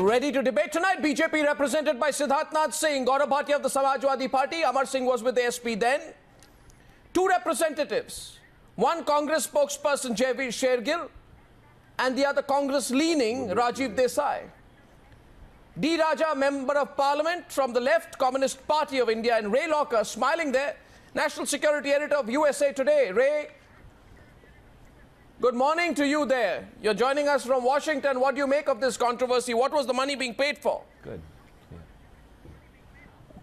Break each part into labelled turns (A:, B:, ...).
A: Ready to debate tonight. BJP represented by Siddharth Nath Singh, Gaurav Bhatia of the Samajwadi Party. Amar Singh was with the SP then. Two representatives. One Congress spokesperson, Jaiveer Shergill, and the other Congress-leaning Rajiv Desai. D. Raja, Member of Parliament from the left, Communist Party of India, and Ray Locker, smiling there, National Security Editor of USA Today. Ray, good morning to you there. You're joining us from Washington. What do you make of this controversy? What was the money being paid for?
B: Good. Yeah.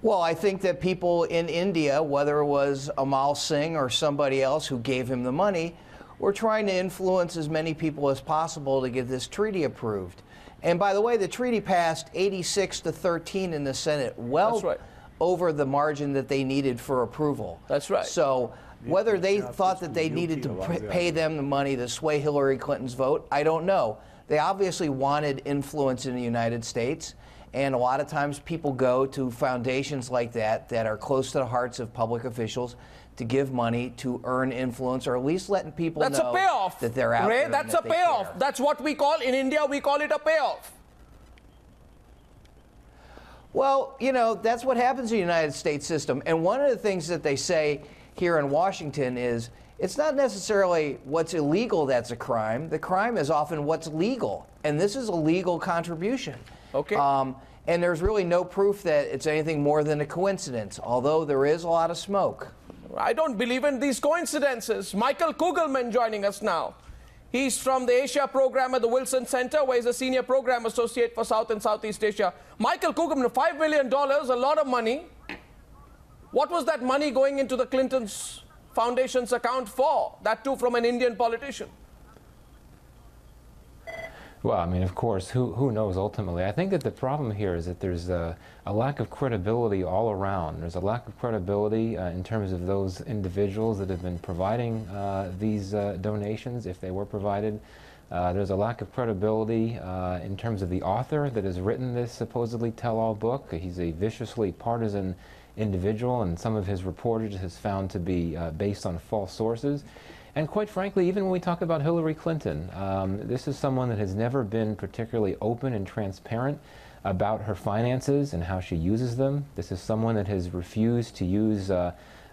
C: Well, I think that people in India, whether it was Amal Singh or somebody else who gave him the money, were trying to influence as many people as possible to get this treaty approved. And by the way, the treaty passed 86-13 in the Senate, well over the margin that they needed for approval.
A: That's right.
C: So whether they thought that they needed to pay them the money to sway Hillary Clinton's vote, I don't know. They obviously wanted influence in the United States, and a lot of times people go to foundations like that that are close to the hearts of public officials to give money to earn influence, or at least letting people know
A: a payoff.
C: That they're out
A: Ray,
C: there.
A: that's a payoff.
C: Care.
A: That's what we call, in India, we call it a payoff.
C: Well, you know, that's what happens in the United States system. And one of the things that they say here in Washington is it's not necessarily what's illegal that's a crime. The crime is often what's legal. And this is a legal contribution.
A: Okay.
C: And there's really no proof that it's anything more than a coincidence, although there is a lot of smoke.
A: I don't believe in these coincidences. Michael Kugelman joining us now. He's from the Asia program at the Wilson Center, where he's a senior program associate for South and Southeast Asia. Michael Kugelman, $5 million, a lot of money. What was that money going into the Clintons' foundation's account for? That too from an Indian politician.
B: Well, I mean, of course, who knows ultimately? I think that the problem here is that there's a lack of credibility all around. There's a lack of credibility in terms of those individuals that have been providing these donations, if they were provided. There's a lack of credibility in terms of the author that has written this supposedly tell-all book. He's a viciously partisan individual, and some of his reportage has found to be based on false sources. And quite frankly, even when we talk about Hillary Clinton, this is someone that has never been particularly open and transparent about her finances and how she uses them. This is someone that has refused to use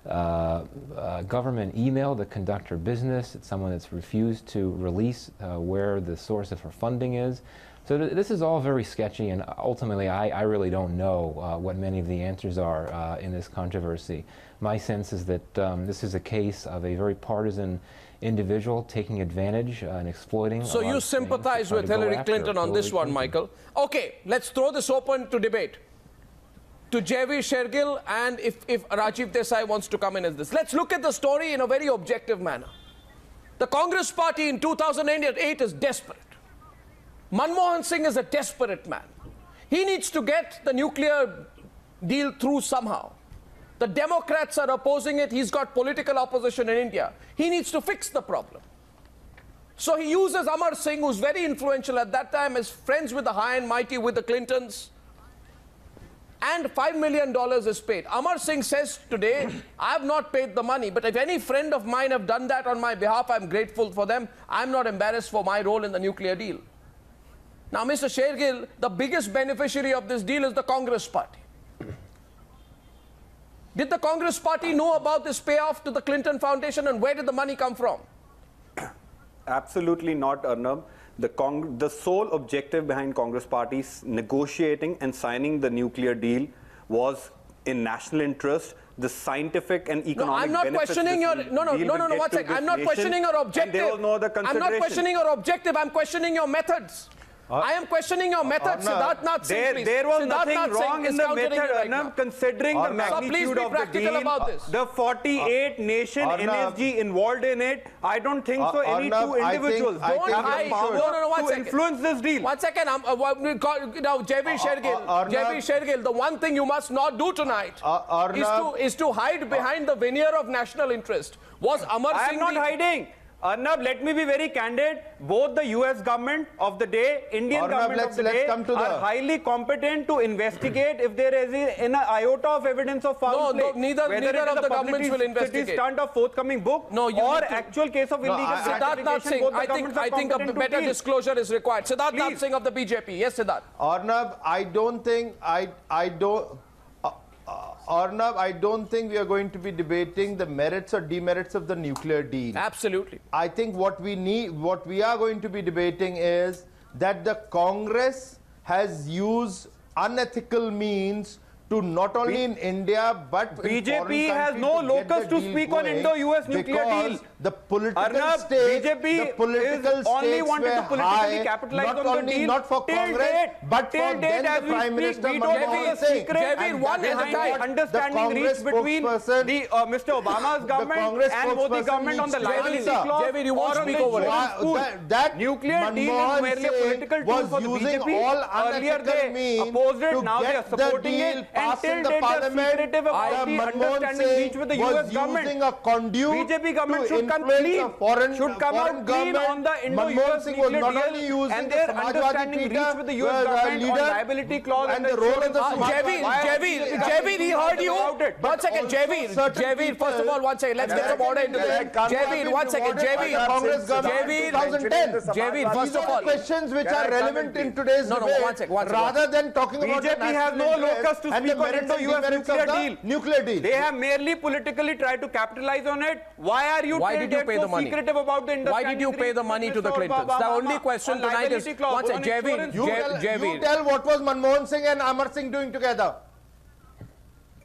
B: government email to conduct her business. It's someone that's refused to release where the source of her funding is. So this is all very sketchy, and ultimately I really don't know what many of the answers are in this controversy. My sense is that this is a case of a very partisan individual taking advantage and exploiting.
A: So you sympathize with Hillary Clinton on this one, Michael. Okay, let's throw this open to debate. To Jaiveer Shergill, and if Rajiv Desai wants to come in as this. Let's look at the story in a very objective manner. The Congress party in 2008 is desperate. Manmohan Singh is a desperate man. He needs to get the nuclear deal through somehow. The Democrats are opposing it. He's got political opposition in India. He needs to fix the problem. So he uses Amar Singh, who's very influential at that time, as friends with the high and mighty with the Clintons. And $5 million is paid. Amar Singh says today, I have not paid the money, but if any friend of mine have done that on my behalf, I'm grateful for them. I'm not embarrassed for my role in the nuclear deal. Now, Mr. Shergill, the biggest beneficiary of this deal is the Congress party. Did the Congress party know about this payoff to the Clinton Foundation, and where did the money come from?
D: Absolutely not, Arnab. The sole objective behind Congress parties negotiating and signing the nuclear deal was in national interest. The scientific and economic
A: benefits. I'm not questioning your. No. One second. I'm not questioning your objective. I'm not questioning your objective. I'm questioning your methods. I am questioning your method, Siddharth Nath Singh.
D: There was nothing wrong in the method, Arnab, considering the magnitude of the deal, the 48 nation NSG involved in it. I don't think so. Any two individuals don't have the power to influence this deal.
A: One second. Now, Jaiveer Shergill, the one thing you must not do tonight is to hide behind the veneer of national interest. Was Amar Singh?
D: I am not hiding. Arnab, let me be very candid. Both the US government of the day, Indian government of the day are highly competent to investigate if there is an iota of evidence of foul play.
A: No, neither of the governments will investigate.
D: Stunt of forthcoming book or actual case of illegal
A: Siddharth Nath Singh, I think a better disclosure is required. Siddharth Nath Singh of the BJP. Yes, Siddharth.
E: Arnab, Arnab, I don't think we are going to be debating the merits or demerits of the nuclear deal.
A: Absolutely.
E: I think what we are going to be debating is that the Congress has used unethical means to not only in India but
D: BJP has no locus to speak on Indo-US nuclear deal.
E: The political
D: Arnab,
E: stakes,
D: BJP
E: is
D: only wanted to politically capitalize on the deal.
E: Not for Congress, but for then the Prime Minister Manmohan Singh.
A: Jaiveer, one at a time.
D: Understanding reached between the Mr. Obama's government and Modi government on the liability clause.
A: Jaiveer, you won't speak over
D: it. That nuclear deal is merely a political tool for the BJP. Earlier they opposed it, now they are supporting it. Until date, the secretive about the understanding reached with the US government. BJP government should come out clean on the Indo-US nuclear deal and their understanding reached with the US government on liability clause and the role of the
A: Jaiveer, he heard you. One second, Jaiveer, first of all, one second. Let's get some order into this. Jaiveer, one second. Jaiveer, first of all.
E: Questions which are relevant in today's debate, rather than talking about
D: BJP has no locus to speak on Indo-US nuclear deal. They have merely politically tried to capitalize on it. Why did you pay the money?
A: Why did you pay the money to the Clintons? The only question tonight is, one second, Jaiveer.
E: You tell what was Manmohan Singh and Amar Singh doing together?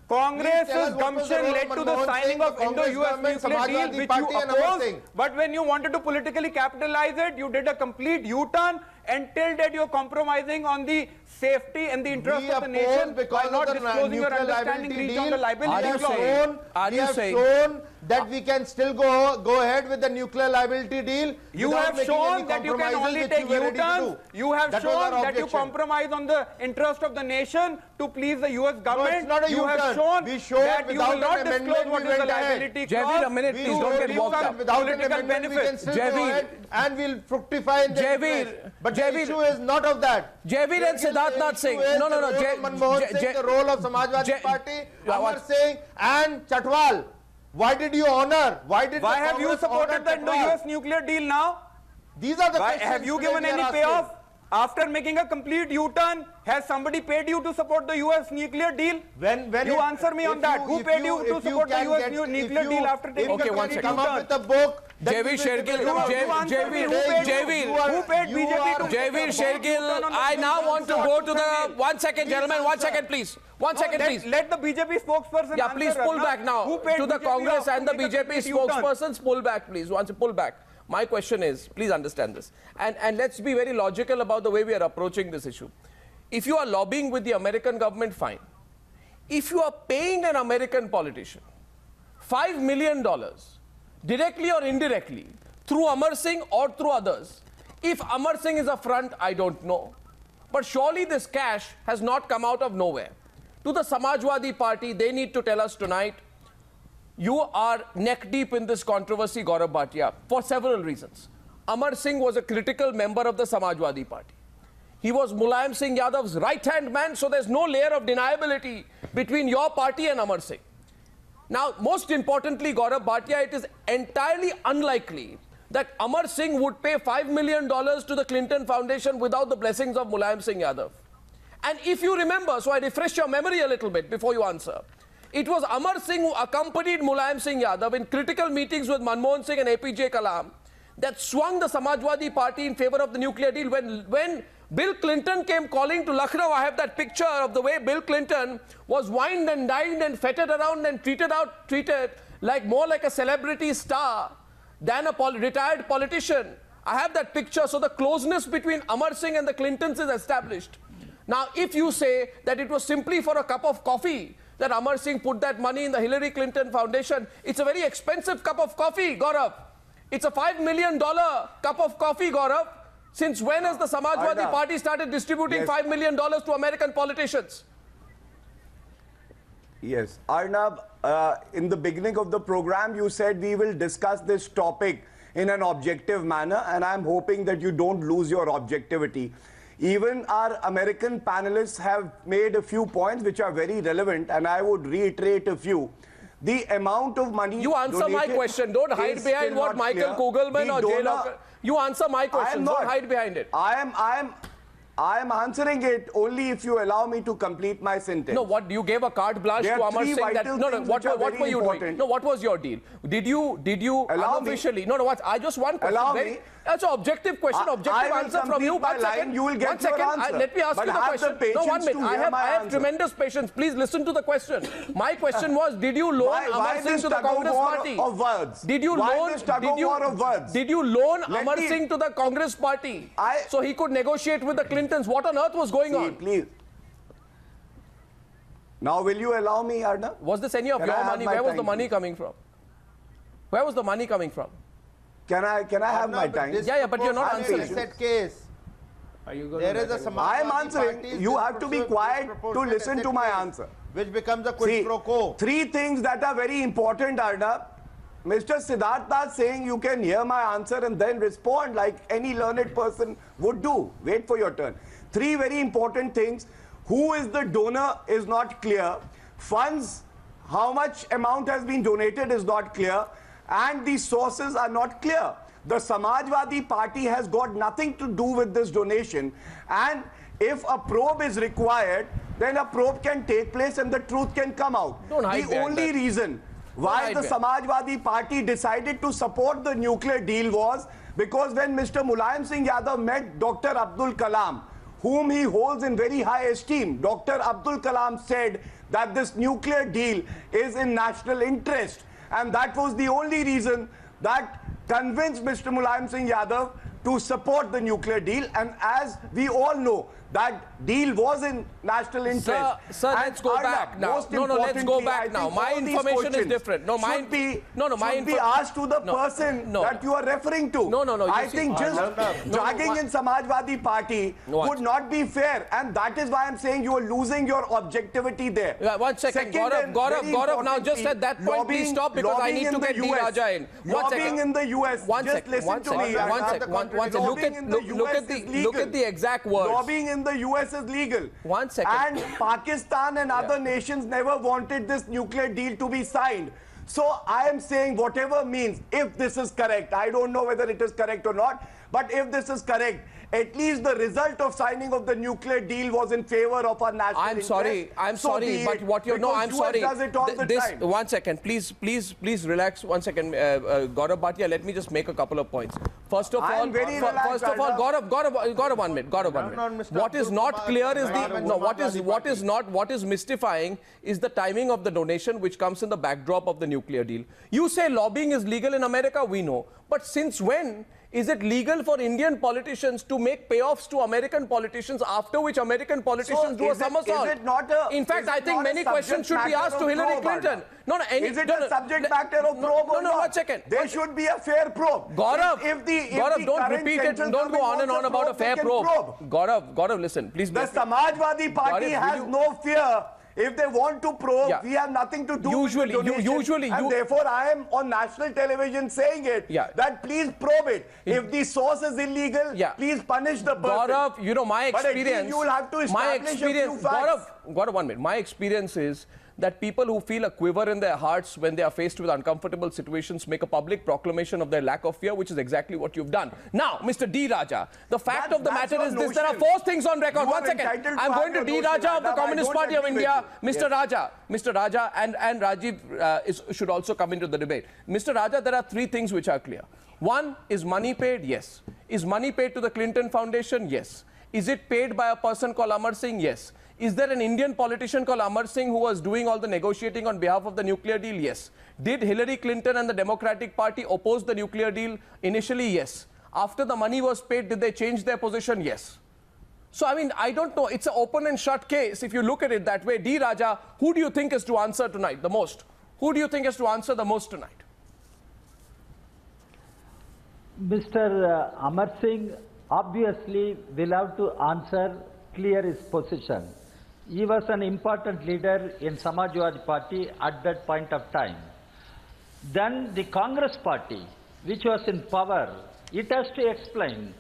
D: Congress's gumption led to the signing of Indo-US nuclear deal, which you opposed. But when you wanted to politically capitalize it, you did a complete U-turn. Until that, you're compromising on the safety and the interest of the nation by not disclosing your understanding reach on the liability clause.
E: We have shown that we can still go ahead with the nuclear liability deal.
D: You have shown that you can only take U-turns. You have shown that you compromise on the interest of the nation to please the US government.
E: No, it's not a U-turn.
D: You have shown that you will not disclose what is the liability clause.
A: Jaiveer, a minute, please don't get walked up.
E: Without an amendment, we can still go ahead and we'll fructify in the But the issue is not of that.
A: Jaiveer and Siddharth Nath Singh. No.
E: Manmohan Singh, the role of Samajwadi Party, Amar Singh and Chatwal. Why did you honor? Why
D: have you supported the Indo-US nuclear deal now?
E: These are the questions.
D: Have you given any payoff? After making a complete U-turn, has somebody paid you to support the US nuclear deal? You answer me on that. Who paid you to support the US nuclear deal after taking a complete U-turn?
E: Come up with a book.
A: Jaiveer, Shergill,
D: who paid BJP to
A: Jaiveer, Shergill, I now want to go to the... One second, gentlemen, 1 second, please. 1 second, please.
D: Let the BJP spokesperson
A: answer. Please pull back now. To the Congress and the BJP spokespersons, pull back, please. Once you pull back. My question is, please understand this. And let's be very logical about the way we are approaching this issue. If you are lobbying with the American government, fine. If you are paying an American politician $5 million, directly or indirectly, through Amar Singh or through others, if Amar Singh is a front, I don't know. But surely this cash has not come out of nowhere. To the Samajwadi Party, they need to tell us tonight, you are neck deep in this controversy, Gaurav Bhatia, for several reasons. Amar Singh was a critical member of the Samajwadi Party. He was Mulayam Singh Yadav's right-hand man, so there's no layer of deniability between your party and Amar Singh. Now, most importantly, Gaurav Bhatia, it is entirely unlikely that Amar Singh would pay $5 million to the Clinton Foundation without the blessings of Mulayam Singh Yadav. And if you remember, so I refresh your memory a little bit before you answer, it was Amar Singh who accompanied Mulayam Singh Yadav in critical meetings with Manmohan Singh and APJ Kalam that swung the Samajwadi Party in favor of the nuclear deal. When Bill Clinton came calling to Lucknow, I have that picture of the way Bill Clinton was wined and dined and feted around and treated like more like a celebrity star than a retired politician. I have that picture. So the closeness between Amar Singh and the Clintons is established. Now, if you say that it was simply for a cup of coffee that Amar Singh put that money in the Hillary Clinton Foundation, it's a very expensive cup of coffee, Gaurav. It's a $5 million cup of coffee, Gaurav. Since when has the Samajwadi Party started distributing $5 million to American politicians?
F: Yes. Arnab, in the beginning of the program, you said we will discuss this topic in an objective manner, and I'm hoping that you don't lose your objectivity. Even our American panelists have made a few points which are very relevant, and I would reiterate a few. The amount of money
A: you answer my question. Don't hide behind what Michael Kugelman or J. You answer my question. Don't hide behind it.
F: I am answering it only if you allow me to complete my sentence.
A: No, what you gave a carte blanche to Amar Singh that what were you doing? No, what was your deal? Did you unofficially? No, what? I just one question.
F: Allow me.
A: That's an objective question, objective answer from you.
F: One second. You will get your answer.
A: Let me ask you the question. No, 1 minute. I have tremendous patience. Please listen to the question. My question was, did you loan Amar Singh to the Congress party?
F: Of words?
A: Did you loan Amar Singh to the Congress party so he could negotiate with the Clintons? What on earth was going on?
F: Please. Now, will you allow me, Arnab?
A: Was this any of your money? Where was the money coming from? Where was the money coming from?
F: Can I have my time?
A: Yeah, but you're not answering.
E: Case.
C: Are you going
E: there is a Samajwadi
F: I am answering. You have to be quiet to listen to my answer.
E: Which becomes a quid pro quo.
F: Three things that are very important, Arnab. Mr. Siddharth is saying you can hear my answer and then respond like any learned person would do. Wait for your turn. Three very important things. Who is the donor is not clear. Funds, how much amount has been donated is not clear. And the sources are not clear. The Samajwadi party has got nothing to do with this donation. And if a probe is required, then a probe can take place and the truth can come out. The only reason why the Samajwadi party decided to support the nuclear deal was because when Mr. Mulayam Singh Yadav met Dr. Abdul Kalam, whom he holds in very high esteem, Dr. Abdul Kalam said that this nuclear deal is in national interest. And that was the only reason that convinced Mr. Mulayam Singh Yadav to support the nuclear deal. And as we all know, that deal was in national interest.
A: Sir, let's go back now. No, let's go back now. My information is different. No,
F: should be asked to the person that you are referring to. I think just dragging in Samajwadi party would not be fair. And that is why I'm saying you are losing your objectivity there.
A: 1 second. Gaurav, now just at that point, please stop because I need to get D. Raja in.
F: Lobbying in the US. Just listen to me.
A: Look at the exact words.
F: Lobbying in the US is legal.
A: 1 second.
F: And Pakistan and other nations never wanted this nuclear deal to be signed. So I am saying whatever means, if this is correct, I don't know whether it is correct or not, but if this is correct, at least the result of signing of the nuclear deal was in favor of our national interest.
A: I'm sorry, but what you're... No, I'm sorry.
F: Does it all the time.
A: 1 second. Please relax. 1 second. Gaurav, Bhatia, let me just make a couple of points. First of all, Gaurav, 1 minute. What is not clear is what is mystifying is the timing of the donation which comes in the backdrop of the nuclear deal. You say lobbying is legal in America, we know. But since when is it legal for Indian politicians to make payoffs to American politicians, after which American politicians do a somersault? In fact, I think many questions should be asked to Hillary Clinton.
F: Is it a subject matter of probe or not?
A: No, 1 second.
F: There should be a fair probe.
A: Gaurav, don't repeat it. Don't go on and on about a fair probe. Gaurav, listen, please.
F: The Samajwadi party has no fear. If they want to probe, we have nothing to do with the donation. And therefore, I am on national television saying it, that please probe it. If the source is illegal, please punish the person.
A: Gaurav, you know, my experience...
F: But you will have to establish a few facts.
A: Gaurav, 1 minute. My experience is that people who feel a quiver in their hearts when they are faced with uncomfortable situations make a public proclamation of their lack of fear, which is exactly what you've done. Now, Mr. D. Raja, the fact of the matter is this, there are 4 things on record. 1 second. I'm going to D. Raja of the Communist Party of India. Mr. Raja and Rajiv should also come into the debate. Mr. Raja, there are 3 things which are clear. 1, is money paid? Yes. Is money paid to the Clinton Foundation? Yes. Is it paid by a person called Amar Singh? Yes. Is there an Indian politician called Amar Singh who was doing all the negotiating on behalf of the nuclear deal? Yes. Did Hillary Clinton and the Democratic Party oppose the nuclear deal initially? Yes. After the money was paid, did they change their position? Yes. So, I mean, I don't know. It's an open and shut case if you look at it that way. D. Raja, who do you think is to answer tonight the most? Who do you think is to answer the most tonight?
G: Mr. Amar Singh obviously will have to answer, clear his position. He was an important leader in Samajwadi party at that point of time. Then the Congress party which was in power, it has to explain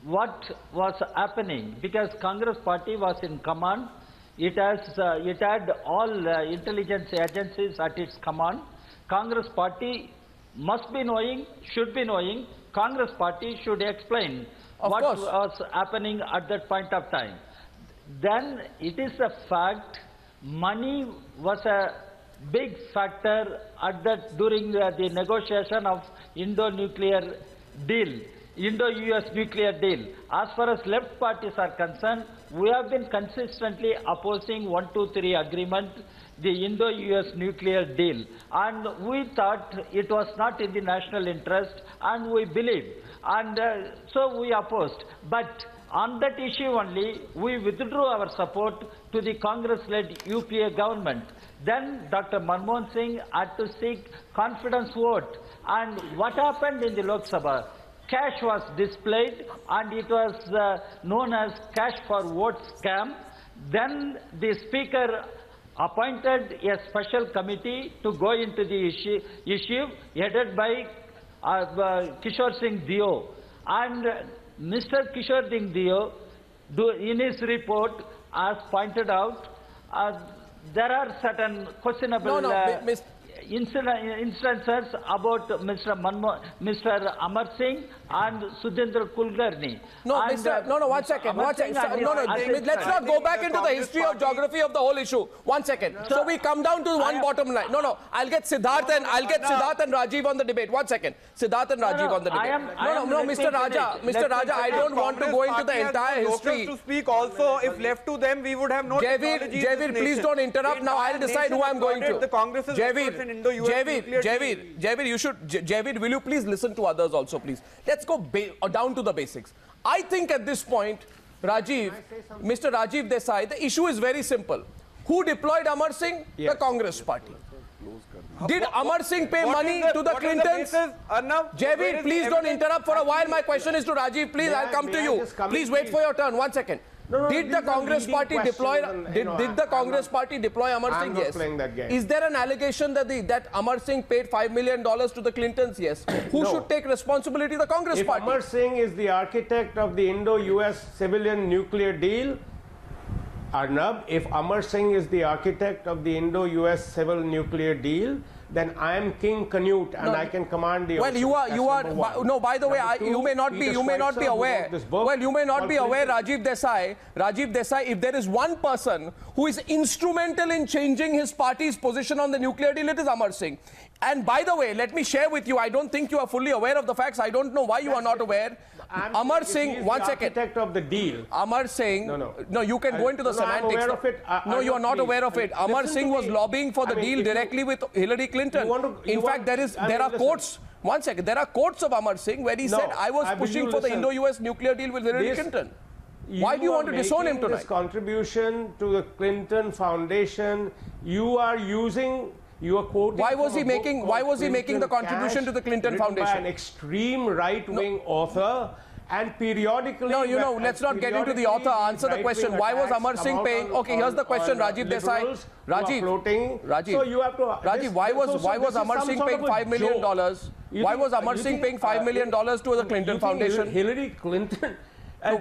G: what was happening, because Congress party was in command. It had all intelligence agencies at its command. Congress party must be knowing, should be knowing. Congress party should explain what was happening at that point of time. Then it is a fact, money was a big factor at that during the negotiation of Indo-nuclear deal. Indo-US nuclear deal. As far as left parties are concerned, we have been consistently opposing 123 agreement, the Indo-US nuclear deal. And we thought it was not in the national interest, and we believed. And so we opposed. But on that issue only, we withdrew our support to the Congress-led UPA government. Then Dr. Manmohan Singh had to seek confidence vote. And what happened in the Lok Sabha? Cash was displayed, and it was known as cash for vote scam. Then the speaker appointed a special committee to go into the issue headed by Kishore Singh Dio. And Mr. Kishore Singh Dio, in his report, has pointed out, there are certain questionable instances about Mr. Amar Singh and Sudhindra Kulkarni.
A: One second. Let's not go back into the history or geography of the whole issue. 1 second. So we come down to one bottom line. I'll get Siddharth and Rajiv on the debate. 1 second. Siddharth and Rajiv on the debate. Mr. Raja, I don't want to go into the entire history.
D: To speak also, if left to them, we would have no technology.
A: Jaiveer, please don't interrupt. Now I'll decide who I'm going to.
D: The Congress is
A: Jaiveer, you should. Jaiveer, will you please listen to others also, please? Let's go down to the basics. I think at this point, Rajiv, Mr. Rajiv Desai, the issue is very simple. Who deployed Amar Singh? Yes. The Congress party. Did Amar Singh pay money to the Clintons? Jaiveer, please don't interrupt for a while. My question is to Rajiv. Please, I'll come to you. Please wait for your turn. 1 second. Did the Congress party deploy? Did the Congress party deploy Amar Singh? Yes. Is there an allegation that Amar Singh paid $5 million to the Clintons? Yes. Who should take responsibility? The Congress party.
H: Amar Singh is the architect of the Indo-US civilian nuclear deal, Arnab, if Amar Singh is the architect of the Indo-US civil nuclear deal, then I am King Canute and I can command the ocean.
A: Well, by the way, you may not be aware. Well, you may not be aware, Rajiv Desai, if there is one person who is instrumental in changing his party's position on the nuclear deal, it is Amar Singh. And by the way, let me share with you, I don't think you are fully aware of the facts. I don't know why you are not aware. Amar Singh, 1 second.
H: Architect of the deal.
A: Amar Singh, no, you can go into the semantics.
H: I'm aware of it.
A: No, you are not aware of it. Amar Singh was lobbying for the deal directly with Hillary Clinton. In fact, there are quotes. 1 second. There are quotes of Amar Singh where he said, I was pushing for the Indo-US nuclear deal with Hillary Clinton. Why do you want to disown him tonight?
H: This contribution to the Clinton Foundation, you are quoting.
A: Why was he making the contribution to the Clinton Foundation?
H: By an extreme right-wing author. And periodically...
A: No, let's not get into the author. Answer the question. Why was Amar Singh paying... Okay, here's the question, Rajiv Desai. Rajiv, why was Amar Singh paying $5 million? Why was Amar Singh paying $5 million to the Clinton Foundation?
H: Hillary Clinton...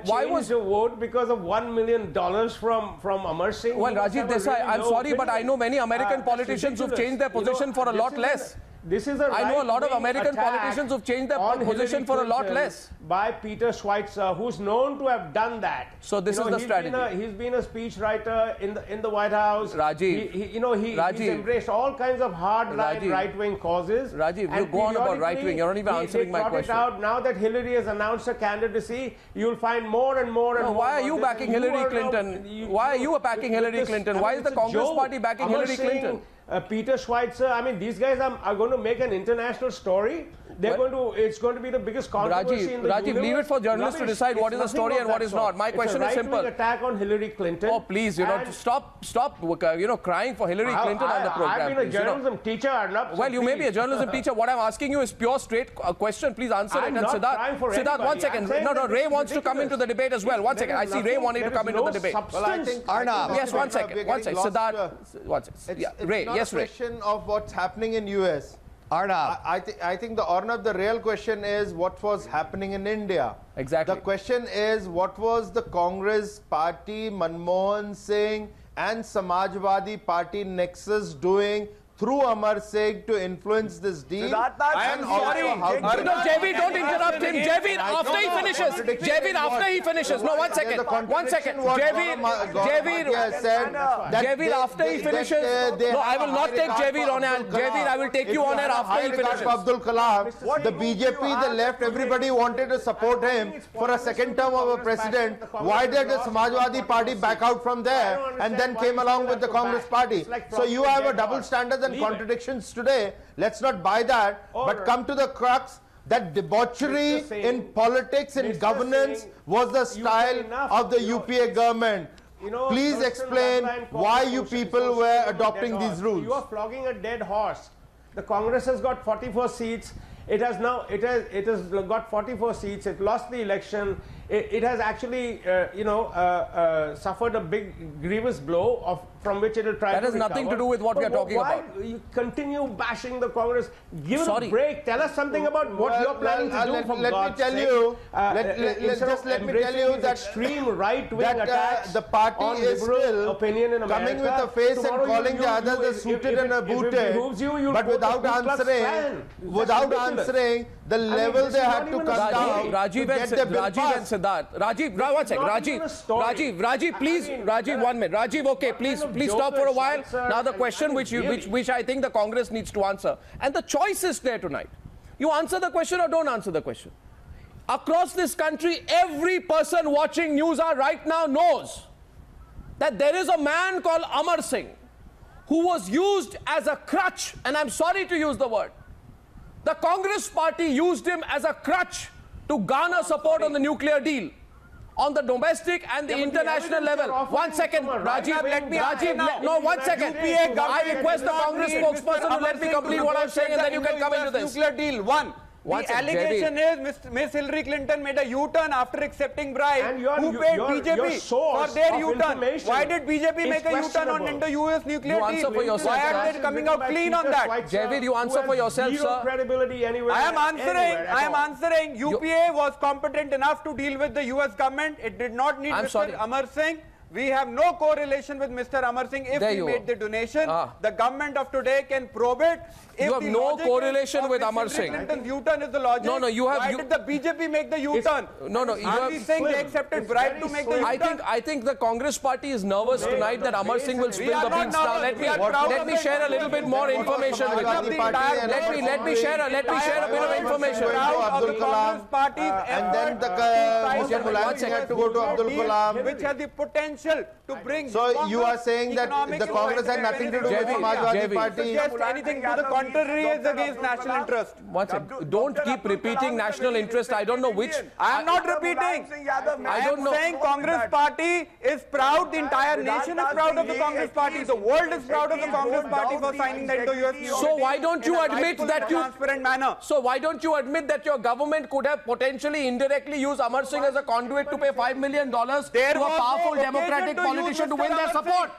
H: why was your vote because of $1 million from Amar Singh?
A: Well, Rajiv Desai, I'm sorry, but I know many American politicians who've changed their position for a lot less. I know a lot of American politicians who've changed their position for a lot less.
H: By Peter Schweitzer, who's known to have done that.
A: So this is the strategy.
H: He's been a speechwriter in the White House.
A: Rajiv,
H: he's embraced all kinds of hard-line right-wing causes.
A: Rajiv, you go on about right-wing. You're not even answering my question.
H: Now that Hillary has announced her candidacy, you'll find more and more and more.
A: Why are you backing Hillary Clinton? Why are you backing Hillary Clinton? Why is the Congress party backing Hillary Clinton?
H: Peter Schweitzer, I mean, these guys are going to make an international story. It's going to be the biggest controversy in the universe.
A: Rajiv, leave it for journalists to decide what is the story and what is not. My question is simple.
H: It's a right-wing attack on Hillary Clinton.
A: Oh, please, stop, crying for Hillary Clinton on the program.
H: I've been a journalism teacher, Arnab.
A: Well, you may be a journalism teacher. What I'm asking you is pure, straight question. Please answer it. And Siddharth, 1 second. No, Ray wants to come into the debate as well. 1 second. I see Ray wanting to come into the debate.
E: Well, I think
C: Arnab.
A: Yes, 1 second. Siddharth, 1 second. Ray, yes, Ray.
E: It's not a question of what's happening in US.
C: Arnab.
E: I think the real question is what was happening in India.
A: Exactly.
E: The question is what was the Congress party, Manmohan Singh and Samajwadi party nexus doing through Amar Singh to influence this deal?
F: Siddharth, I am sorry.
A: No, Jaiveer, don't interrupt him. Jaiveer, after he finishes. Jaiveer, after he finishes. No, 1 second. 1 second. Jaiveer, after he finishes. No, I will not take Jaiveer on air. Jaiveer, I will take you on air after he finishes.
E: Abdul Kalam, the BJP, the left, everybody wanted to support him for a second term of a president. Why did the Samajwadi party back out from there and then came along with the Congress party? So you have a double standard and contradictions today. Let's not buy that, but come to the crux that debauchery in politics and governance was the style of the UPA government. Please explain why you people were adopting these rules.
H: You are flogging a dead horse. The Congress has got 44 seats. It has got 44 seats. It lost the election. It has actually, suffered a big grievous blow from which it will try to recover.
A: That has nothing to do with what we are talking about.
H: Why you continue bashing the Congress? Give it a break. Tell us something about what you're planning to do. For God's sake.
E: Let me tell you that
H: extreme right-wing attacks
E: the party
H: on
E: is still
H: opinion in America.
E: coming with a face and calling the others a suited and a booted, but without answering the level they had to come down.
A: Rajiv and Siddharth. Rajiv, please. Rajiv, 1 minute. Rajiv, okay, please stop for a while. Now the question which I think the Congress needs to answer, and the choice is there tonight. You answer the question or don't answer the question. Across this country, every person watching Newshour right now knows that there is a man called Amar Singh who was used as a crutch, and I'm sorry to use the word. The Congress party used him as a crutch to garner support on the nuclear deal, on the domestic and the international level. 1 second, Rajiv, no, 1 second. I request the Congress spokesperson to let me complete what I'm saying and then you can come into this.
D: Nuclear deal, the allegation is Miss Hillary Clinton made a U-turn after accepting bribe. Who paid BJP for their U-turn? Why did BJP make a U-turn on Indo-US nuclear deal?
A: Answer for yourself,
D: Why are they coming out clean on that?
A: Jaiveer, you answer for yourself, sir.
H: Credibility anywhere.
D: I am answering. UPA was competent enough to deal with the US government. It did not need Mr. Amar Singh. We have no correlation with Mr. Amar Singh. If he made the donation, the government of today can probe it. If
A: you have no correlation with Amar Singh.
D: Clinton's U-turn is the logic.
A: No, you have.
D: Why did the BJP make the U-turn? Are we saying they accepted bribe to make the U-turn?
A: I think the Congress party is nervous tonight that Amar Singh will spill the beans. Now let me share a little bit more information with you. Let me share a bit of information.
E: Abdul Kalam, and then the had to go to Abdul Kalam,
D: which has the potential to bring.
E: So you are saying that the Congress had nothing to do with Samajwadi party?
D: Anything to the contrary is against national interest.
A: Don't keep repeating national interest. I don't know which.
D: I am not repeating. I am saying Congress party is proud. The entire nation is proud of the Congress party. The world is proud of the Congress party for signing the Indo-US.
A: So why don't you admit that
D: transparent manner?
A: So why don't you admit that your government could have potentially indirectly used Amar Singh as a conduit to pay $5 million to a powerful democratic politician to win their support?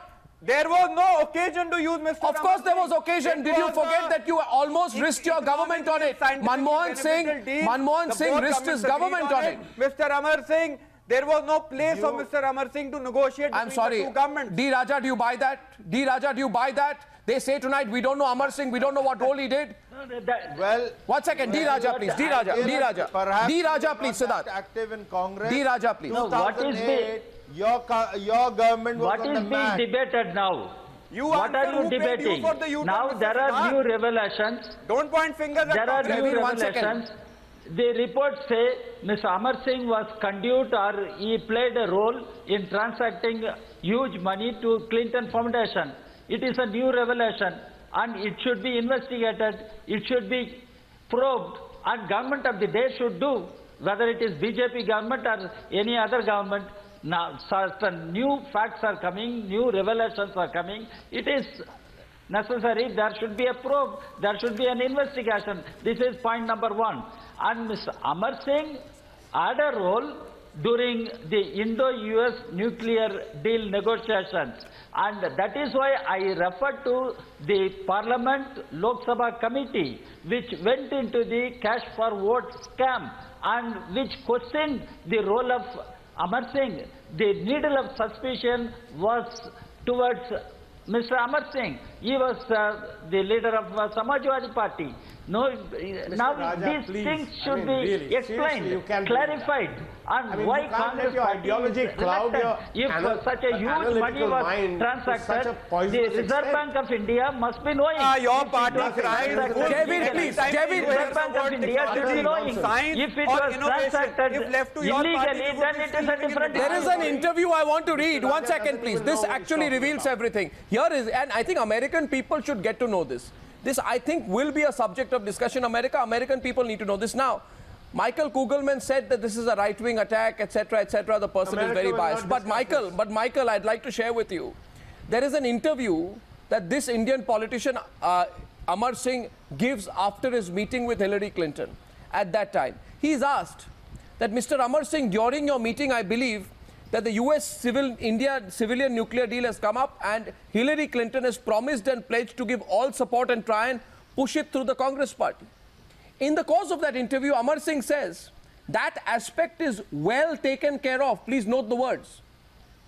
D: There was no occasion to use Mr.
A: Of course there was occasion. Did you forget that you almost risked your government on it? Manmohan Singh risked his government on it.
D: Mr. Amar Singh, there was no place for Mr. Amar Singh to negotiate between the two governments.
A: D. Raja, do you buy that? D. Raja, do you buy that? They say tonight, we don't know Amar Singh, we don't know what role he did.
E: Well,
A: 1 second, D. Raja, please. D. Raja, D. Raja, please, Siddharth.
E: Active in Congress.
A: D. Raja, please.
G: No, what is the...
E: Your government was
G: what is being debated now? What are you debating? Now there are new revelations.
D: Don't point fingers at
G: There are new revelations. The reports say Mr. Amar Singh was conduit or he played a role in transacting huge money to Clinton Foundation. It is a new revelation and it should be investigated. It should be probed and government of the day should do, whether it is BJP government or any other government. Now, certain new facts are coming, new revelations are coming. It is necessary. There should be a probe. There should be an investigation. This is point number one. And Mr. Amar Singh had a role during the Indo-US nuclear deal negotiations. And that is why I refer to the Parliament Lok Sabha committee, which went into the cash for vote scam and which questioned the role of Amar Singh. The needle of suspicion was towards Mr. Amar Singh. He was the leader of Samajwadi party. No, now
H: Raja,
G: these things should be explained, clarified, and why Congress
H: ideology cloud your
G: if such a huge money was transacted, the Reserve Bank of India must be knowing.
D: Your party cries.
A: Jaiveer, please. Jaiveer,
G: Reserve Bank of India should be knowing. If it was transacted illegally, then it is a different.
A: There is an interview I want to read. 1 second, please. This actually reveals everything. Here is, and I think American people should get to know this. This, I think, will be a subject of discussion in America. American people need to know this now. Michael Kugelman said that this is a right-wing attack, etc., etc. The person is very biased. But Michael, I'd like to share with you. There is an interview that this Indian politician, Amar Singh, gives after his meeting with Hillary Clinton. At that time, he is asked that, Mr. Amar Singh, during your meeting, I believe that the US civilian nuclear deal has come up and Hillary Clinton has promised and pledged to give all support and try and push it through the Congress party. In the course of that interview, Amar Singh says that aspect is well taken care of. Please note the words.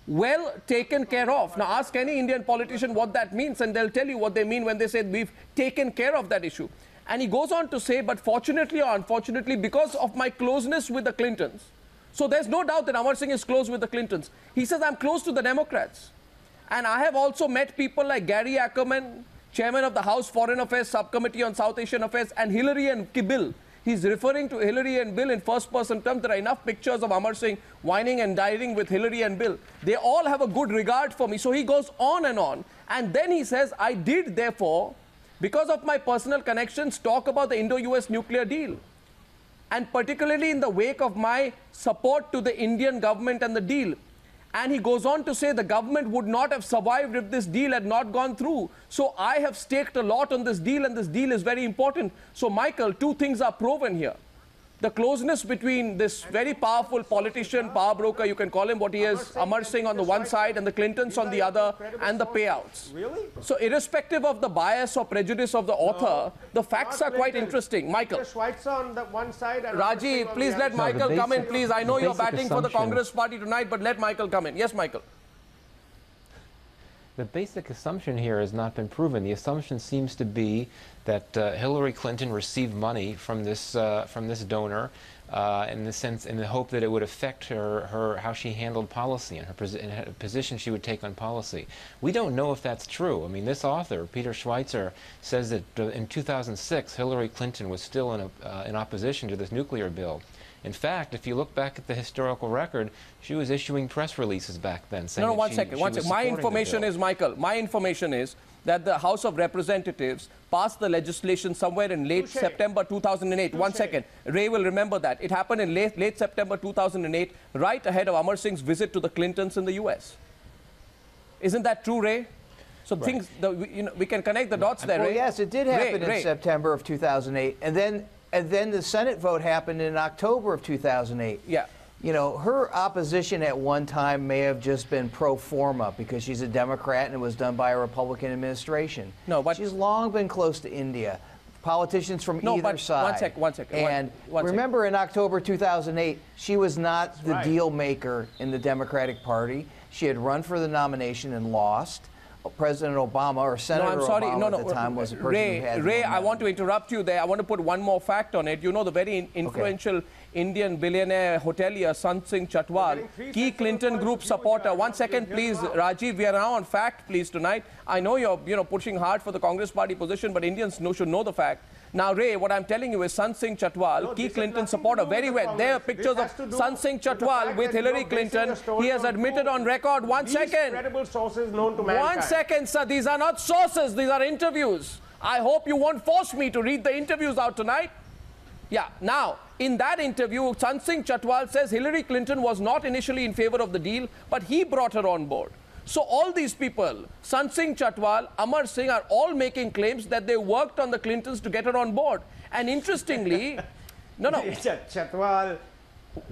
A: Well taken care of. Now ask any Indian politician what that means and they'll tell you what they mean when they say we've taken care of that issue. And he goes on to say, but fortunately or unfortunately, because of my closeness with the Clintons, so there's no doubt that Amar Singh is close with the Clintons. He says, I'm close to the Democrats. And I have also met people like Gary Ackerman, chairman of the House Foreign Affairs Subcommittee on South Asian Affairs, and Hillary and Bill. He's referring to Hillary and Bill in first-person terms. There are enough pictures of Amar Singh whining and dining with Hillary and Bill. They all have a good regard for me. So he goes on. And then he says, I did, therefore, because of my personal connections, talk about the Indo-US nuclear deal. And particularly in the wake of my support to the Indian government and the deal. And he goes on to say the government would not have survived if this deal had not gone through. So I have staked a lot on this deal, and this deal is very important. So, Michael, two things are proven here. The closeness between this very powerful politician, power broker, you can call him what he is, Amar Singh on the one side and the Clintons on the other, and the payouts.
H: Really?
A: So irrespective of the bias or prejudice of the author, the facts are quite interesting. Michael.
H: Schweitzer on the one side and
A: Rajiv, please let Michael come in, please. I know you're batting for the Congress party tonight, but let Michael come in. Yes, Michael.
B: The basic assumption here has not been proven. The assumption seems to be that Hillary Clinton received money from this donor in the hope that it would affect her how she handled policy and her position she would take on policy. We don't know if that's true. I mean, this author, Peter Schweitzer, says that in 2006 Hillary Clinton was still in opposition to this nuclear bill. In fact, if you look back at the historical record, she was issuing press releases back then saying
A: one second. My information is, Michael, my information is that the House of Representatives passed the legislation somewhere in late September 2008. 1 second. Ray will remember that. It happened in late September 2008, right ahead of Amar Singh's visit to the Clintons in the US. Isn't that true, Ray? So things, we can connect the dots there,
C: well,
A: Ray.
C: Yes, it did happen in September of 2008. And then the Senate vote happened in October of 2008.
A: Yeah.
C: You know, her opposition at one time may have just been pro forma because she's a Democrat and it was done by a Republican administration.
A: No, but
C: she's long been close to India. Politicians from either side.
A: One second.
C: And remember, in October 2008, she was not the deal maker in the Democratic Party. She had run for the nomination and lost. President Obama or Senator Obama at the time was a person who had
A: Ray, I want to interrupt you there. I want to put one more fact on it. You know, the very influential Indian billionaire hotelier Singh Chatwal, key Clinton group supporter. 1 second, please, Rajiv. We are now on fact, please, tonight. I know you're pushing hard for the Congress party position, but Indians should know the fact. Now, Ray, what I'm telling you is Singh Chatwal, key Clinton supporter, very well. There are pictures of Singh Chatwal with Hillary Clinton. He has admitted on record. 1 second.
H: Credible sources known to mankind.
A: 1 second, sir. These are not sources. These are interviews. I hope you won't force me to read the interviews out tonight. Yeah. Now, in that interview, Singh Chatwal says Hillary Clinton was not initially in favor of the deal, but he brought her on board. So all these people, Singh Chatwal, Amar Singh, are all making claims that they worked on the Clintons to get her on board. And interestingly,
H: Chatwal,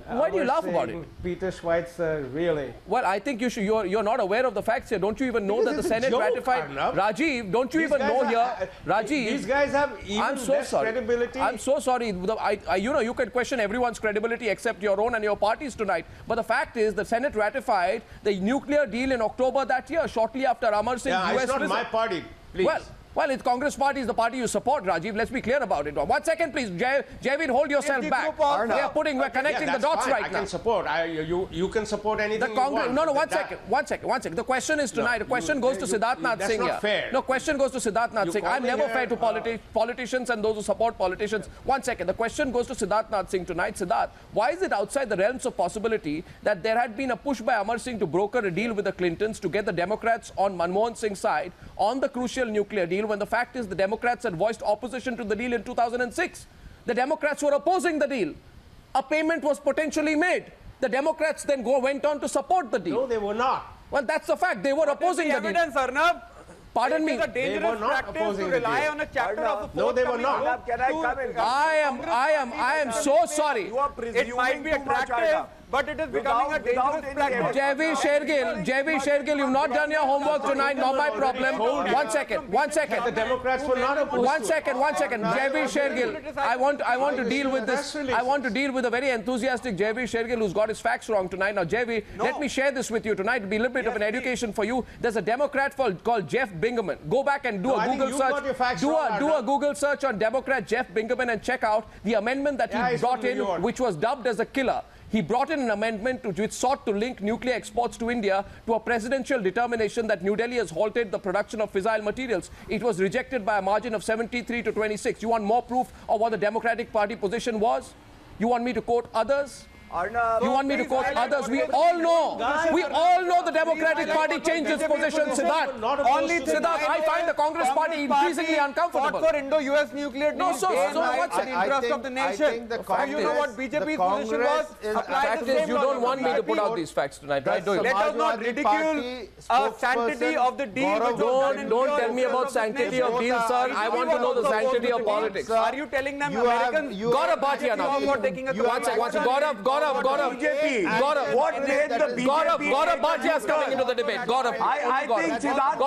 A: Why do you laugh about it?
H: Peter Schweitzer, really?
A: Well, I think you're not aware of the facts here. Don't you even know that the Senate ratified?
H: Arnab.
A: Rajiv, don't you even know here? Rajiv,
H: these guys have even less credibility.
A: I'm so sorry. You can question everyone's credibility except your own and your party's tonight. But the fact is, the Senate ratified the nuclear deal in October that year, shortly after Amar Singh's US
H: it's not
A: visit.
H: my party, please.
A: Well, it's Congress party is the party you support, Rajiv. Let's be clear about it. 1 second, please. Jaiveer, hold yourself back. We're connecting the dots right now.
H: I can support. You can support anything you want.
A: No, 1 second. The question is tonight. The question goes to Siddharth Nath Singh.
H: That's not fair.
A: No, question goes to Siddharth Nath Singh. I'm never fair to politicians and those who support politicians. 1 second. The question goes to Siddharth Nath Singh tonight. Siddharth, why is it outside the realms of possibility that there had been a push by Amar Singh to broker a deal with the Clintons to get the Democrats on Manmohan Singh's side on the crucial nuclear deal, when the fact is the Democrats had voiced opposition to the deal in 2006. The Democrats were opposing the deal. A payment was potentially made. The Democrats then went on to support the deal.
H: No, they were not.
A: Well, that's the fact. They were opposing the deal.
D: Evidence, Arnab.
A: Pardon me.
D: It is a dangerous practice to rely on a chapter of a
H: No, they were not.
F: Can I come in?
A: I am so sorry.
D: It might be attractive, but it is becoming a dangerous practice.
A: Jaiveer Shergill, you've not done your homework tonight, not my problem. 1 second.
H: The Democrats were not opposed.
A: 1 second. Jaiveer Shergill, I want to deal with this. I want to deal with a very enthusiastic Jaiveer Shergill who's got his facts wrong tonight. Now, Jaiveer, let me share this with you tonight. It'll be a little bit of an education for you. There's a Democrat called Jeff Bingaman. Go back and do a Google search. Do a Google search on Democrat Jeff Bingaman and check out the amendment that he brought in, which was dubbed as a killer. He brought in an amendment which sought to link nuclear exports to India to a presidential determination that New Delhi has halted the production of fissile materials. It was rejected by a margin of 73 to 26. You want more proof of what the Democratic Party position was? You want me to quote others?
F: Arnab,
A: you want me to quote others? We all know the Democratic Party changed its position, Siddharth. Siddharth, I find the Congress Party increasingly uncomfortable.
D: For Indo-US nuclear deal.
A: No, so what's
D: the interest of the nation? You know what BJP's position was?
A: Fact is, you don't want me to put out these facts tonight, right?
D: Let us not ridicule sanctity of the deal.
A: Don't tell me about sanctity of deal, sir. I want to know the sanctity of politics.
D: Are you telling them Americans?
A: Gaurav Bhatia now. One second. Gaurav,
F: what made the BJP?
A: Gaurav Bhatia is coming into the debate. Gaurav,
F: I think Siddharth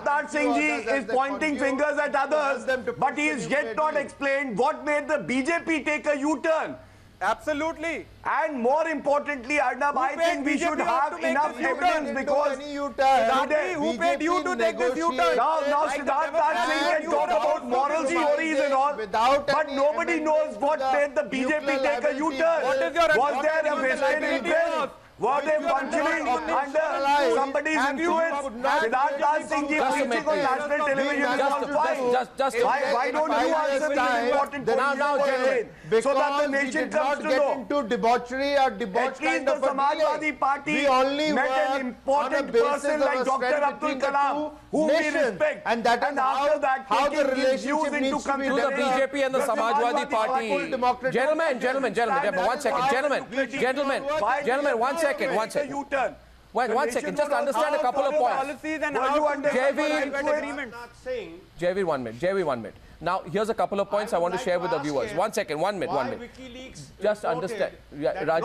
F: Nath Singh ji is pointing fingers at others, but he is yet not explained what made the BJP take a U-turn.
D: Absolutely.
F: And more importantly, Arnab, I think we should have enough evidence because
D: who paid you to take this U-turn?
F: Now Siddharth Nath Singh can talk about moral stories and all, but nobody knows what made the BJP take a U-turn. Was there a vested interest? Were they functioning under somebody's influence? Siddharth Nath Singh ji preaching on national television is why don't you answer these important questions so that the nation comes to know?
E: Into debauchery or debauch kind of
F: the Samajwadi Party met an important person like Dr. Abdul Kalam, who we respect,
E: and after that
F: how the relationship needs to be
A: to the BJP and the Samajwadi Party. Gentlemen, 1 second. Gentlemen, 1 second. One second. Just understand a couple of points. Jaiveer, 1 minute. Now, here's a couple of points I want to share with the viewers. 1 second. 1 minute. Just understand.
F: Rajiv.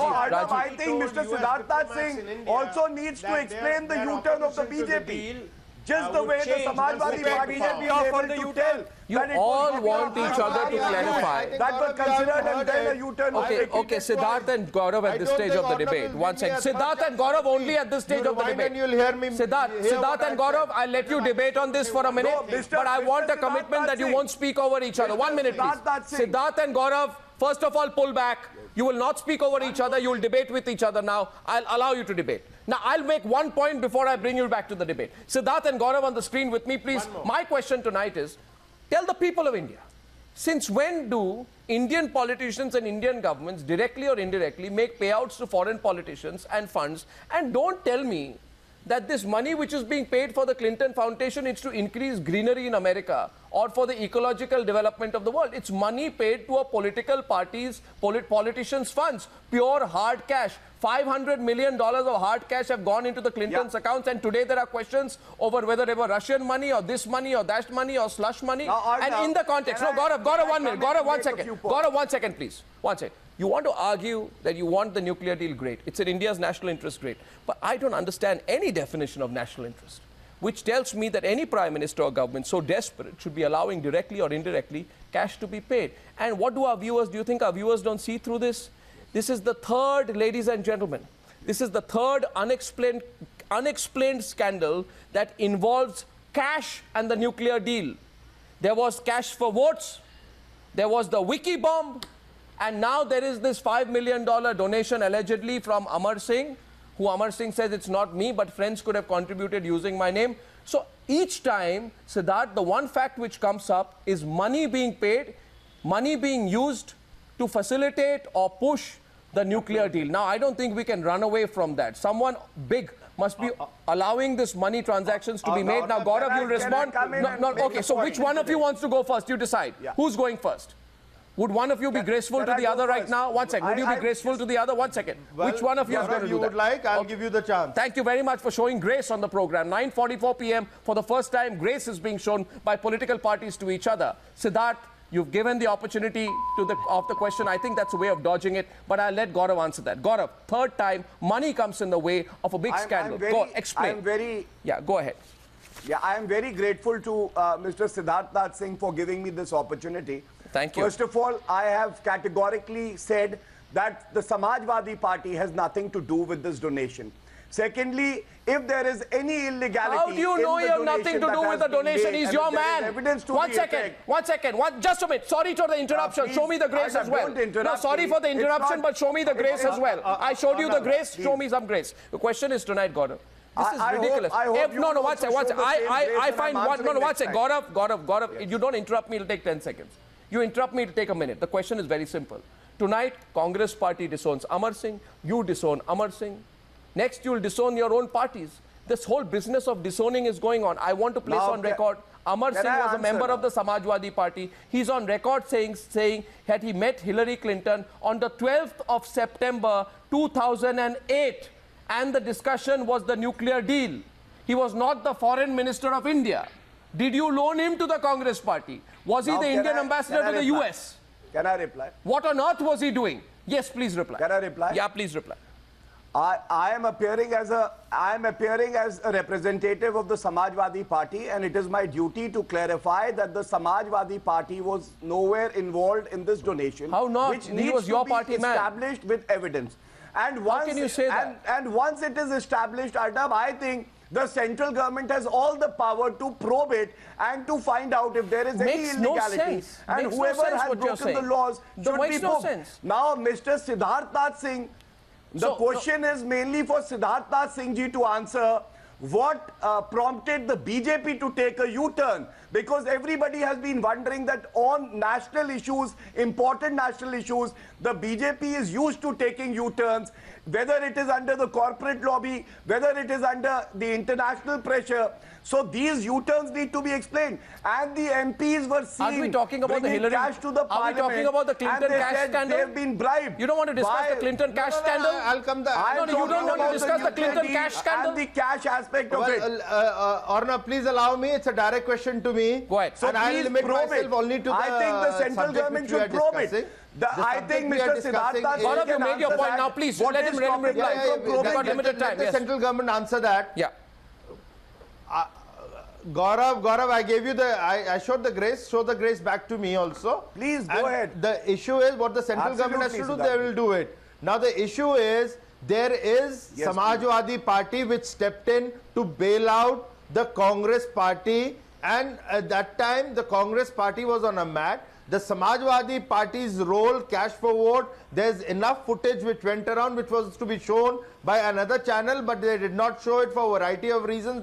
F: I think Mr. Siddharth Nath Singh also needs to explain the U-turn of the BJP. Just the way the Samajwadi Party BJP for the U-turn.
A: You all want each other to clarify.
F: That was considered and then a U-turn.
A: Okay, Siddharth and Gaurav at this stage of the debate. 1 second. Siddharth and Gaurav only at this stage of the debate. Siddharth and Gaurav, I'll let you debate on this for a minute, but I want a commitment that you won't speak over each other. 1 minute, please. Siddharth and Gaurav, first of all, pull back. You will not speak over each other. You will debate with each other now. I'll allow you to debate. Now, I'll make 1 point before I bring you back to the debate. Siddharth and Gaurav on the screen with me, please. My question tonight is, tell the people of India, since when do Indian politicians and Indian governments, directly or indirectly, make payouts to foreign politicians and funds? And don't tell me that this money which is being paid for the Clinton Foundation is to increase greenery in America or for the ecological development of the world. It's money paid to a political party's politicians' funds, pure hard cash. $500 million of hard cash have gone into the Clintons' accounts, and today there are questions over whether they were Russian money or this money or that money or slush money. And in the context, Gaurav, 1 minute. Gaurav, 1 second. Gaurav, 1 second, please. 1 second. You want to argue that you want the nuclear deal, great. It's in India's national interest, great. But I don't understand any definition of national interest, which tells me that any prime minister or government so desperate should be allowing directly or indirectly cash to be paid. And what do our viewers, do you think our viewers don't see through this? This is the third, ladies and gentlemen, this is the third unexplained scandal that involves cash and the nuclear deal. There was cash for votes, there was the wiki bomb, and now there is this $5 million donation allegedly from Amar Singh, who Amar Singh says it's not me, but friends could have contributed using my name. So each time, Siddharth, the one fact which comes up is money being paid, money being used to facilitate or push the nuclear deal. Now, I don't think we can run away from that. Someone big must be allowing this money transactions to be made. Now, Gaurav, you'll respond. Okay, so which one of you wants to go first? You decide. Yeah. Who's going first? Would one of you be graceful to the other right now? 1 second. Would you be graceful to the other? 1 second.
E: Well,
A: which one of you is going to do that?
E: You would like, I'll give you the chance.
A: Thank you very much for showing grace on the program. 9:44 p.m. For the first time, grace is being shown by political parties to each other. Siddharth, you've given the opportunity to of the question. I think that's a way of dodging it, but I'll let Gaurav answer that. Gaurav, third time, money comes in the way of a big scandal. Go, explain. Go ahead.
F: Yeah, I am very grateful to Mr. Siddharth Singh for giving me this opportunity.
A: Thank you.
F: First of all, I have categorically said that the Samajwadi Party has nothing to do with this donation. Secondly, if there is any illegality,
A: how do you know you have nothing to do with the donation? He's your man. 1 second. 1 second. Just a minute. Sorry for the interruption. Show me the grace as well. No, sorry for the interruption, but show me the grace as well. I showed you the grace. Show me some grace. The question is tonight, Gaurav. This is ridiculous. No, one second. I find one. No, one second. Gaurav, you don't interrupt me. It'll take 10 seconds. You interrupt me to take a minute. The question is very simple. Tonight, Congress party disowns Amar Singh. You disown Amar Singh. Next, you'll disown your own parties. This whole business of disowning is going on. I want to place on record, Amar Singh was a member of the Samajwadi Party. He's on record saying that he met Hillary Clinton on the 12th of September 2008. And the discussion was the nuclear deal. He was not the foreign minister of India. Did you loan him to the Congress party? Was he the Indian ambassador to the US?
F: Can I reply?
A: What on earth was he doing? Yes, please reply.
F: Can I reply?
A: Yeah, please reply.
F: I am appearing as a representative of the Samajwadi Party, and it is my duty to clarify that the Samajwadi Party was nowhere involved in this donation.
A: How not?
F: Which needs to be established with evidence. And once,
A: how can you say that?
F: And once it is established, Arnab, I think the central government has all the power to probe it and to find out if there is any illegality. And whoever has broken the laws should be probed. Now, Mr. Siddharth Singh, the question is mainly for Siddharth Singh ji to answer. What prompted the BJP to take a U-turn? Because everybody has been wondering that on national issues, important national issues, the BJP is used to taking U-turns, whether it is under the corporate lobby, whether it is under the international pressure. So these U-turns need to be explained. And the MPs were seen
A: are we talking about the Hillary
F: cash to the
A: Are we talking about the Clinton cash scandal?
F: They have been bribed.
A: You don't want to discuss the Clinton cash scandal?
E: I'll come there.
A: No, you don't want to discuss the Clinton cash scandal?
F: And the cash aspect of it.
E: Arnab, please allow me. It's a direct question to me.
A: Go ahead.
F: So
E: and I'll limit myself only to the
F: I think the central government should probe it. I think Mr. Siddharth
A: Gaurav, you made your point. Now, please, let him reply. We've got limited time.
E: Let the central government answer that.
A: Yeah.
E: Gaurav, I gave you I showed the grace. Show the grace back to me also.
F: Please go ahead.
E: The issue is what the central government has to do, they will do it. Now the issue is there is Samajwadi Party which stepped in to bail out the Congress Party, and at that time the Congress Party was on a mat. The Samajwadi Party's role, cash for vote, there's enough footage which went around which was to be shown by another channel, but they did not show it for a variety of reasons.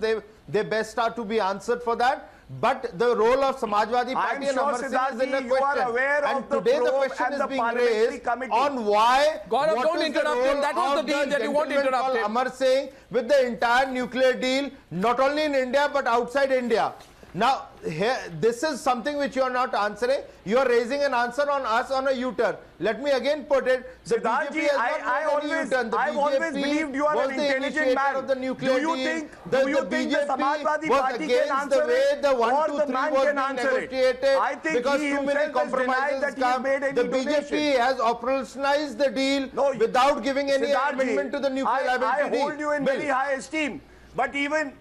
E: They best are to be answered for that. But the role of Samajwadi Party and Amar Singh is in the question. And today the question is being raised on why.
A: Gaurav, don't interrupt him. That was the deal that you won't interrupt him.
E: Amar Singh with the entire nuclear deal, not only in India but outside India. Now, here, this is something which you are not answering. You are raising an answer on us on a U-turn. Let me again put it. The
F: Siddharth
E: BJP has not made any U-turn.
F: I've always believed you are an intelligent man.
E: Of the nuclear
F: do you think the Samajwadi
E: was
F: Party
E: against
F: can answer
E: the way the 1, 2, 3 was being negotiated?
F: I think
E: because
F: he
E: too many compromises come. The BJP has operationalized the deal without giving any amendment to the nuclear liability deal.
F: I hold you in very high esteem. But even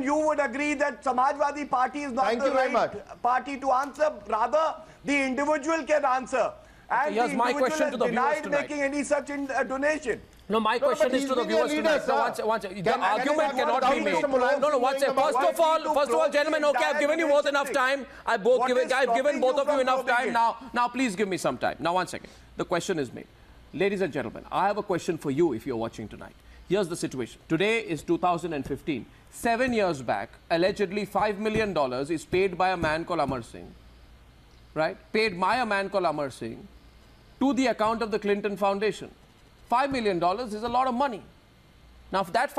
F: you would agree that Samajwadi Party is not the right party to answer. Rather, the individual can answer. And
A: here's my question to the viewers tonight.
F: Making any such donation.
A: No, my question is to the viewers tonight. The argument cannot be made. No, one second. First of all, gentlemen, okay, I've given you more than enough time. I've given both of you enough time. Now, please give me some time. Now, 1 second. The question is made. Ladies and gentlemen, I have a question for you if you're watching tonight. Here's the situation. Today is 2015. 7 years back, allegedly $5 million is paid by a man called Amar Singh, right? Paid by a man called Amar Singh to the account of the Clinton Foundation. $5 million is a lot of money. Now, if that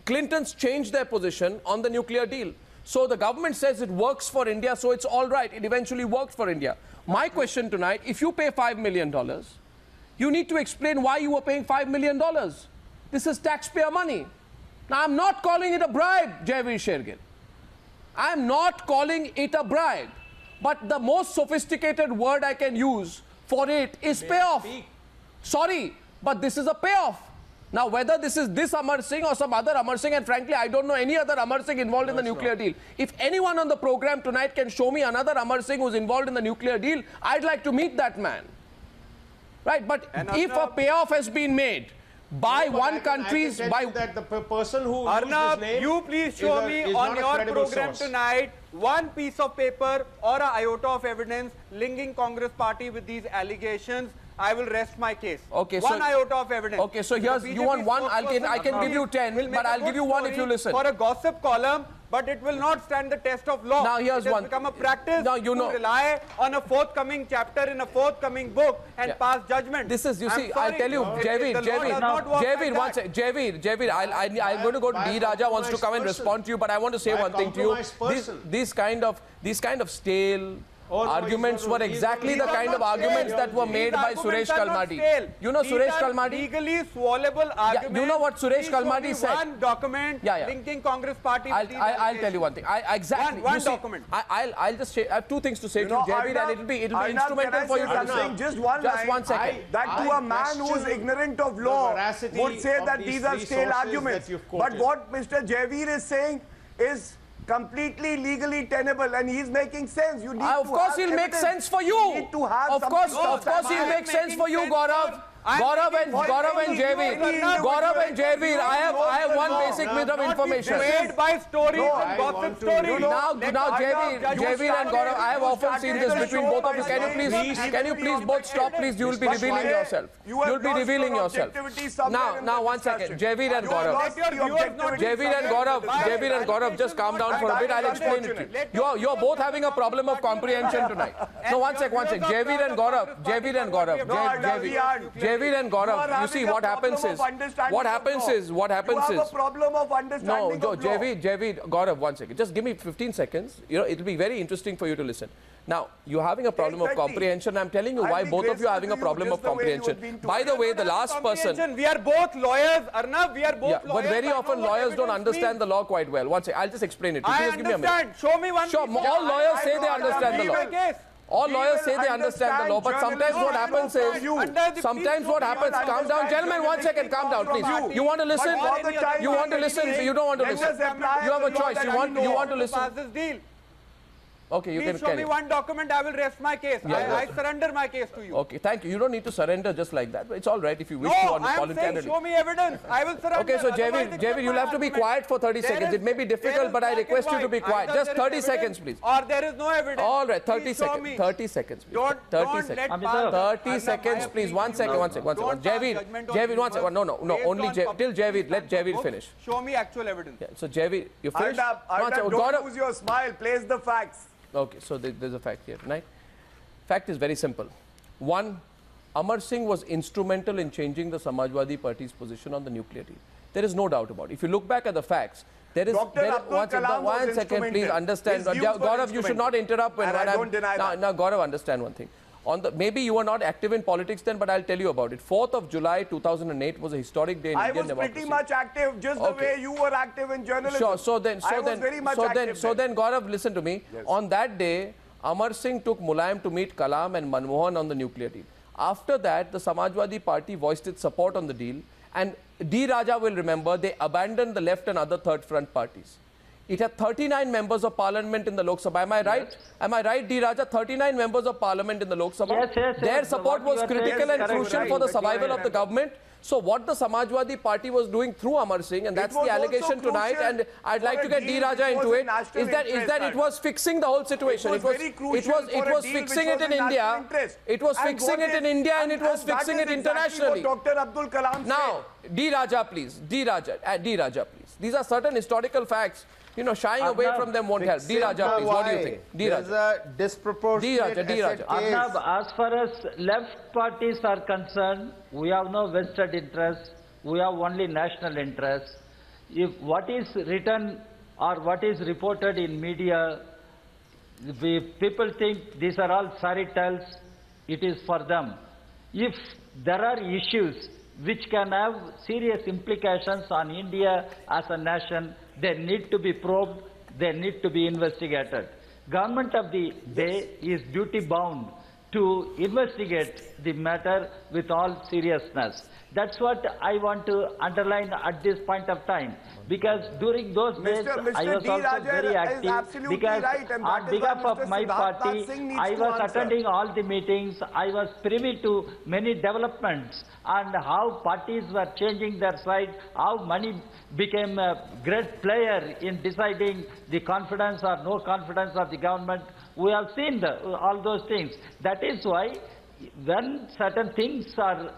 A: Clintons changed their position on the nuclear deal. So the government says it works for India, so it's all right. It eventually worked for India. My question tonight, if you pay $5 million, you need to explain why you were paying $5 million. This is taxpayer money. Now, I'm not calling it a bribe, Jaiveer Shergill. I'm not calling it a bribe. But the most sophisticated word I can use for it is payoff. Sorry, but this is a payoff. Now, whether this is this Amar Singh or some other Amar Singh, and frankly, I don't know any other Amar Singh involved in the nuclear deal. If anyone on the program tonight can show me another Amar Singh who's involved in the nuclear deal, I'd like to meet that man. Right? But if a payoff has been made, by one country's
H: that the person who
D: Arnab, you please show me on your program tonight one piece of paper or an iota of evidence linking Congress party with these allegations. I will rest my case.
A: Okay,
D: one iota of evidence.
A: Okay, so here's you want one. I can give you 10, but I'll give you one if you listen.
D: For a gossip column, but it will not stand the test of law.
A: Now here's one.
D: Become a practice
A: now, you know,
D: to rely on a forthcoming chapter in a forthcoming book and pass judgment.
A: This is, you see, I'll tell you, Jaiveer, one second. Jaiveer, I'm going to go to D. Raja wants to come and respond to you, but I want to say one thing to you. These kind of stale arguments were exactly the kind of arguments that were made by Suresh Kalmadi. You know Suresh Kalmadi?
D: Legally swallowable arguments.
A: You know what Suresh Kalmadi said?
D: One document linking Congress party with
A: I'll tell you one thing. Exactly.
D: One document.
A: I'll just say, I have two things to say to you, Jaiveer, and it'll be instrumental for you to understand.
F: Just one second. That to a man who's ignorant of law would say that these are stale arguments. But what Mr. Jaiveer is saying is completely legally tenable, and he's making sense. You need
A: of course he'll make sense for you. Of course he'll make sense for you, Gaurav. Gaurav and Jaiveer, I have one basic bit of information.
D: Made by stories and gossip stories.
A: Now Jaiveer and Gaurav, I have often seen this between both of you. Can you please both stop, please? You will be revealing yourself. You will be revealing yourself. Now, 1 second. Jaiveer and Gaurav, just calm down for a bit. I'll explain it to you. You're both having a problem of comprehension tonight. No, one sec. Jaiveer and Gaurav. Jaiveer and Gaurav, you see what happens is,
F: You have a problem of understanding of law.
A: Jaiveer, Gaurav, 1 second. Just give me 15 seconds. You know, it'll be very interesting for you to listen. Now, you're having a problem of comprehension. I'm telling you why both of you are having a problem of comprehension. By the way, the last person...
D: We are both lawyers, Arnab. We are both lawyers.
A: But very often lawyers don't understand the law quite well. 1 second. I'll just explain it to you.
D: I understand. Show me one.
A: Sure, all lawyers say they understand the law. All lawyers say they understand the law, but sometimes what happens is, calm down, gentlemen, 1 second, calm down, please. You want to listen? You want to listen? You don't want to listen. You have a choice. You want to listen? Okay, you
D: Please show me one document, I will rest my case. I surrender my case to you.
A: Okay, thank you. You don't need to surrender just like that. It's all right if you wish to on voluntarily.
D: Show me evidence. I will surrender.
A: Okay, so Jaiveer, you'll have to be quiet for 30 seconds. It may be difficult, but I request you to be quiet. Just 30 seconds, please.
D: Or there is no evidence.
A: All right, 30 seconds. 30 seconds, please. 30 seconds, please. 1 second. Jaiveer, 1 second. No, only till Jaiveer. Let Jaiveer finish.
D: Show me actual evidence.
A: So Jaiveer, you finished?
F: Arnab, don't lose your smile. Place the facts.
A: Okay, so there's a fact here tonight. Fact is very simple. One, Amar Singh was instrumental in changing the Samajwadi Party's position on the nuclear deal. There is no doubt about it. If you look back at the facts, There is, one second, please understand. Gaurav, you should not interrupt when I don't deny that. Now, Gaurav, understand one thing. Maybe you were not active in politics then, but I'll tell you about it. 4th of July 2008 was a historic day in Indian democracy.
F: I was pretty much active, just the way you were active in journalism. Sure. So then,
A: Gaurav, listen to me. Yes. On that day, Amar Singh took Mulayam to meet Kalam and Manmohan on the nuclear deal. After that, the Samajwadi party voiced its support on the deal, and D. Raja will remember they abandoned the left and other third front parties. It had 39 members of parliament in the Lok Sabha. Am I right? Yes. Am I right, D. Raja? 39 members of parliament in the Lok Sabha.
G: Yes, yes,
A: Their support was critical and crucial for the survival of the government. So what the Samajwadi party was doing through Amar Singh, and that's the allegation tonight, and I'd like to get D. Raja into it, is that it was fixing the whole situation. It was fixing it in India. It was fixing it in India, and it was fixing it internationally.
F: Dr. Abdul Kalam
A: now, D. Raja, please. D. Raja, please. These are certain historical facts. You know, shying away from them won't help. D. Raja, please. What do you think? D. Raja.
E: There's a disproportionate
A: D. Raja.
G: Arnab, as far as left parties are concerned, we have no vested interest. We have only national interest. If what is written or what is reported in media, people think these are all fairy tales, it is for them. If there are issues which can have serious implications on India as a nation, they need to be probed, they need to be investigated. Government of the day is duty bound to investigate the matter with all seriousness. That's what I want to underline at this point of time. Because during those days, I was also very active. Because on behalf of my party, I was attending all the meetings. I was privy to many developments and how parties were changing their side, how money became a great player in deciding the confidence or no confidence of the government. We have seen all those things. That is why when certain things are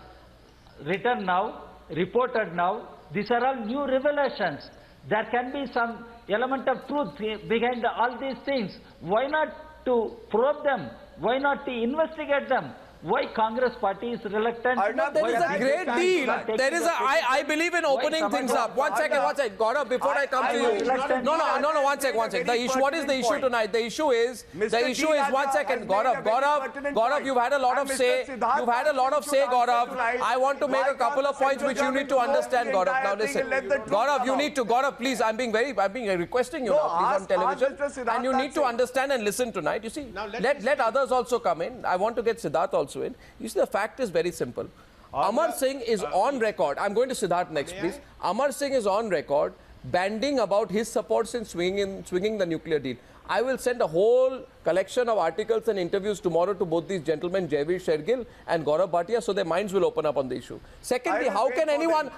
G: written now, reported now, these are all new revelations. There can be some element of truth behind all these things. Why not to probe them? Why not to investigate them? Why Congress party is reluctant?
A: There is a great deal. There is I believe in opening things up. One second. Gaurav, before I come to you. No, one second. The issue, what is the issue tonight? The issue is, one second. Gaurav, you've had a lot of say. Gaurav. I want to make a couple of points which you need to understand, Gaurav. Now listen. Gaurav, please, I'm requesting you now, please, on television. And you need to understand and listen tonight. You see, let others also come in. I want to get Siddharth also in. You see, the fact is very simple. Amar Singh is on record. I'm going to Siddharth next, please. Amar Singh is on record banding about his supports in swinging the nuclear deal. I will send a whole collection of articles and interviews tomorrow to both these gentlemen, Jaiveer, Shergill and Gaurav Bhatia, so their minds will open up on the issue. Secondly, how can anyone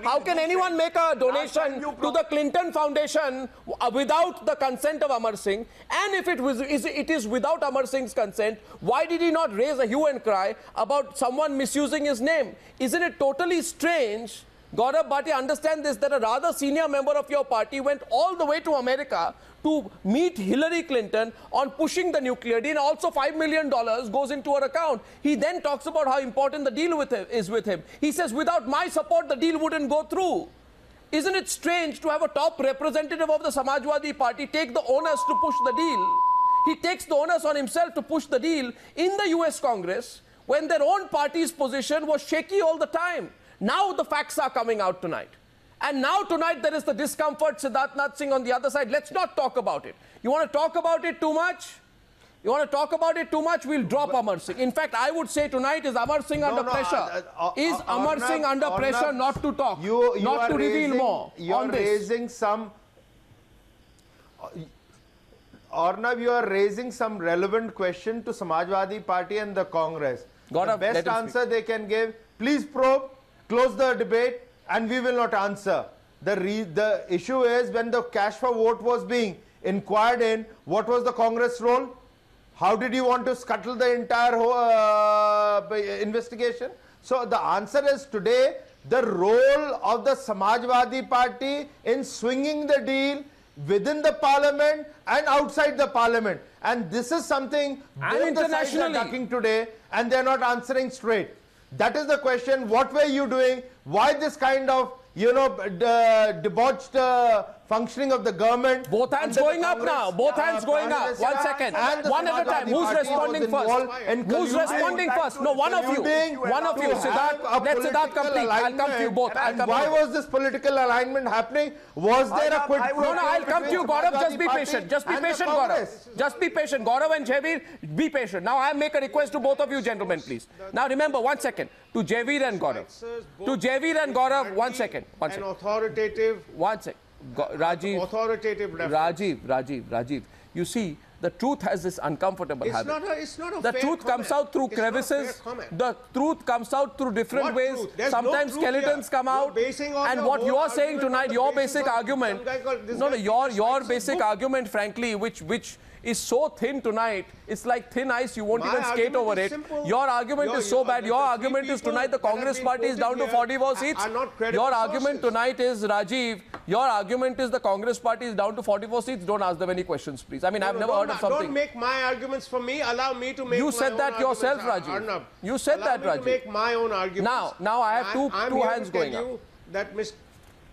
A: make a donation to the Clinton Foundation without the consent of Amar Singh? And if it is without Amar Singh's consent, why did he not raise a hue and cry about someone misusing his name? Isn't it totally strange? Gaurav Bhatia, understand this, that a rather senior member of your party went all the way to America to meet Hillary Clinton on pushing the nuclear deal. Also $5 million goes into her account. He then talks about how important the deal is with him. He says, without my support, the deal wouldn't go through. Isn't it strange to have a top representative of the Samajwadi party take the onus to push the deal? He takes the onus on himself to push the deal in the US Congress when their own party's position was shaky all the time. Now the facts are coming out tonight. And now tonight there is the discomfort, Siddharth Nath Singh on the other side. Let's not talk about it. You want to talk about it too much? We'll drop Amar Singh. In fact, I would say tonight, is Amar Singh under pressure? Is Amar Singh under pressure not to talk, not to reveal more on this?
E: Raising some... Arnab, you are raising some relevant question to Samajwadi Party and the Congress. The best answer they can give, please probe, close the debate, and we will not answer. The issue is, when the cash for vote was being inquired in, what was the Congress role? How did you want to scuttle the entire investigation? So the answer is, today, the role of the Samajwadi Party in swinging the deal within the parliament and outside the parliament. And this is something both the sides are ducking today, and they're not answering straight. That is the question. What were you doing? Why this kind of debauched functioning of the government.
A: Both hands going up now. Both hands going up. 1 second. One at a time. Who's responding first? Who's responding first? No, one of you. One of you. Siddharth. Let Siddharth complete. I'll come to you both.
E: Why was this political alignment happening? Was there a quid pro quo?
A: No, I'll come to you, Gaurav. Just be patient. Just be patient, Gaurav. Just be patient. Gaurav and Jaiveer, be patient. Now, I make a request to both of you gentlemen, please. Now, remember, 1 second. To Jaiveer and Gaurav. To Jaiveer and Gaurav, 1 second. 1 second.
H: An authoritative.
A: 1 second. Rajiv.
H: Authoritative reference.
A: Rajiv. You see, the truth has this uncomfortable habit.
H: It's not a
A: the truth comes out through crevices. The truth comes out through different ways. Sometimes skeletons come out. And what you are saying tonight, your basic argument, your basic argument, frankly, which is so thin tonight, it's like thin ice, you won't even skate over it. Your argument is so bad. Your argument is tonight the Congress party is down to 44 seats. Your argument tonight is, Rajiv, your argument is the Congress party is down to 44 seats. Don't ask them any questions, please. I mean, I've never heard of something.
H: Don't make my arguments for me. Allow me to make
A: you said that yourself, Rajiv.
H: Arnab.
A: You said that, Rajiv.
H: To make my own arguments.
A: Now I have two hands going up.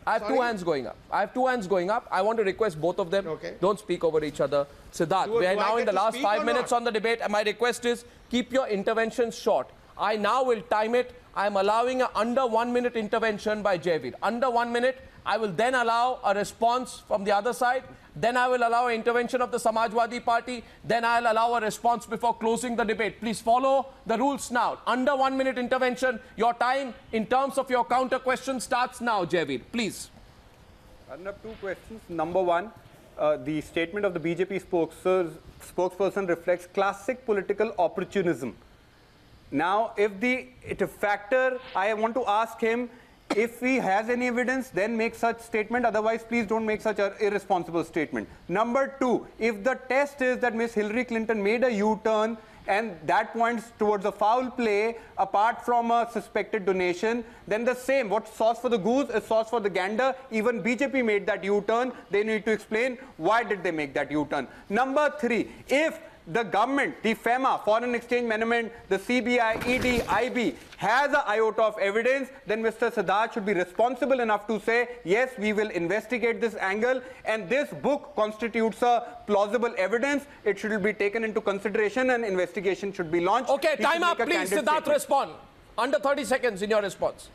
A: I have two hands going up. I want to request both of them.
H: Okay.
A: Don't speak over each other. Siddharth, we are now in the last 5 minutes on the debate, and my request is keep your interventions short. I now will time it. I am allowing an under 1 minute intervention by Jaiveer. Under 1 minute. I will then allow a response from the other side. Then I will allow an intervention of the Samajwadi party. Then I'll allow a response before closing the debate. Please follow the rules now. Under 1 minute intervention. Your time in terms of your counter question starts now, Jaiveer. Please.
D: Arnab, two questions. Number one, the statement of the BJP spokesperson reflects classic political opportunism. Now, if it's a factor, I want to ask him, if he has any evidence, then make such statement. Otherwise, please don't make such an irresponsible statement. Number two, if the test is that Miss Hillary Clinton made a U-turn and that points towards a foul play apart from a suspected donation, then the same. What's sauce for the goose is sauce for the gander. Even BJP made that U-turn. They need to explain why did they make that U-turn. Number three, if the government, the FEMA, Foreign Exchange Management, the CBI, ED, IB, has an iota of evidence, then Mr. Siddharth should be responsible enough to say, yes, we will investigate this angle, and this book constitutes a plausible evidence. It should be taken into consideration, and investigation should be launched.
A: Okay, time up, please. Siddharth, respond. Under 30 seconds in your response.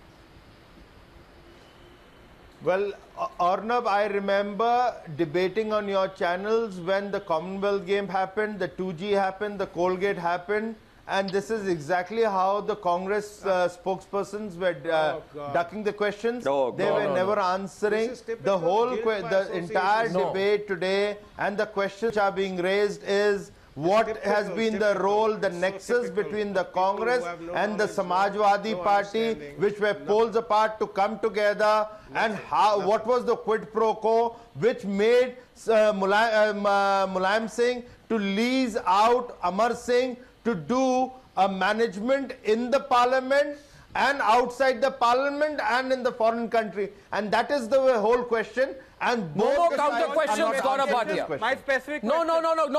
E: Well, Arnab, I remember debating on your channels when the Commonwealth game happened, the 2G happened, the Colgate happened, and this is exactly how the Congress spokespersons were ducking the questions. They were never answering. The whole, the entire debate today and the questions which are being raised is what has been the role, the nexus between the Congress and the Samajwadi party, which were poles apart to come together, and how, what was the quid pro quo which made Mulayam Singh to lease out Amar Singh to do a management in the parliament and outside the parliament and in the foreign country. And that is the whole question. And
A: no more counter questions, Gaurav Bhatia.
D: My specific
A: no more Gaurav,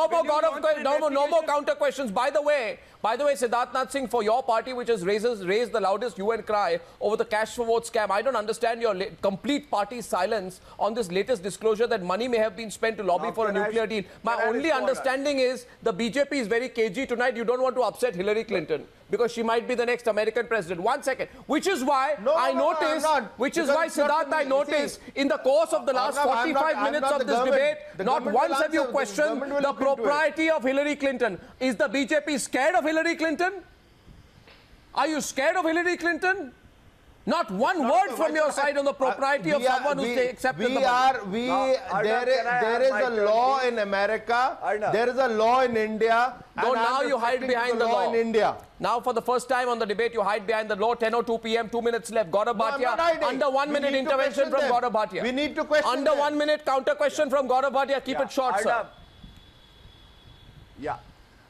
A: no more counter questions. By the way, Siddharth Nath Singh, for your party, which has raised the loudest hue and cry over the cash for vote scam, I don't understand your complete party silence on this latest disclosure that money may have been spent to lobby for a nuclear deal. My only understanding is the BJP is very cagey tonight. You don't want to upset Hillary Clinton because she might be the next American president. 1 second. Which is why I noticed, Siddharth, I noticed in the course of the last 45 minutes of this debate, not once have you questioned the propriety of Hillary Clinton. Is the BJP scared of Hillary Clinton? Are you scared of Hillary Clinton? Not one word from your side on the propriety of someone who's accepted the money.
E: There is a law in America, there is a law in India.
A: So now you hide behind the law
E: in India.
A: Now for the first time on the debate, you hide behind the law. 10:02 p.m., 2 minutes left. Gaurav Bhatia, under 1 minute intervention from Gaurav Bhatia.
E: We need to question
A: Under 1 minute counter question from Gaurav Bhatia. Keep it short, sir.
F: Yeah.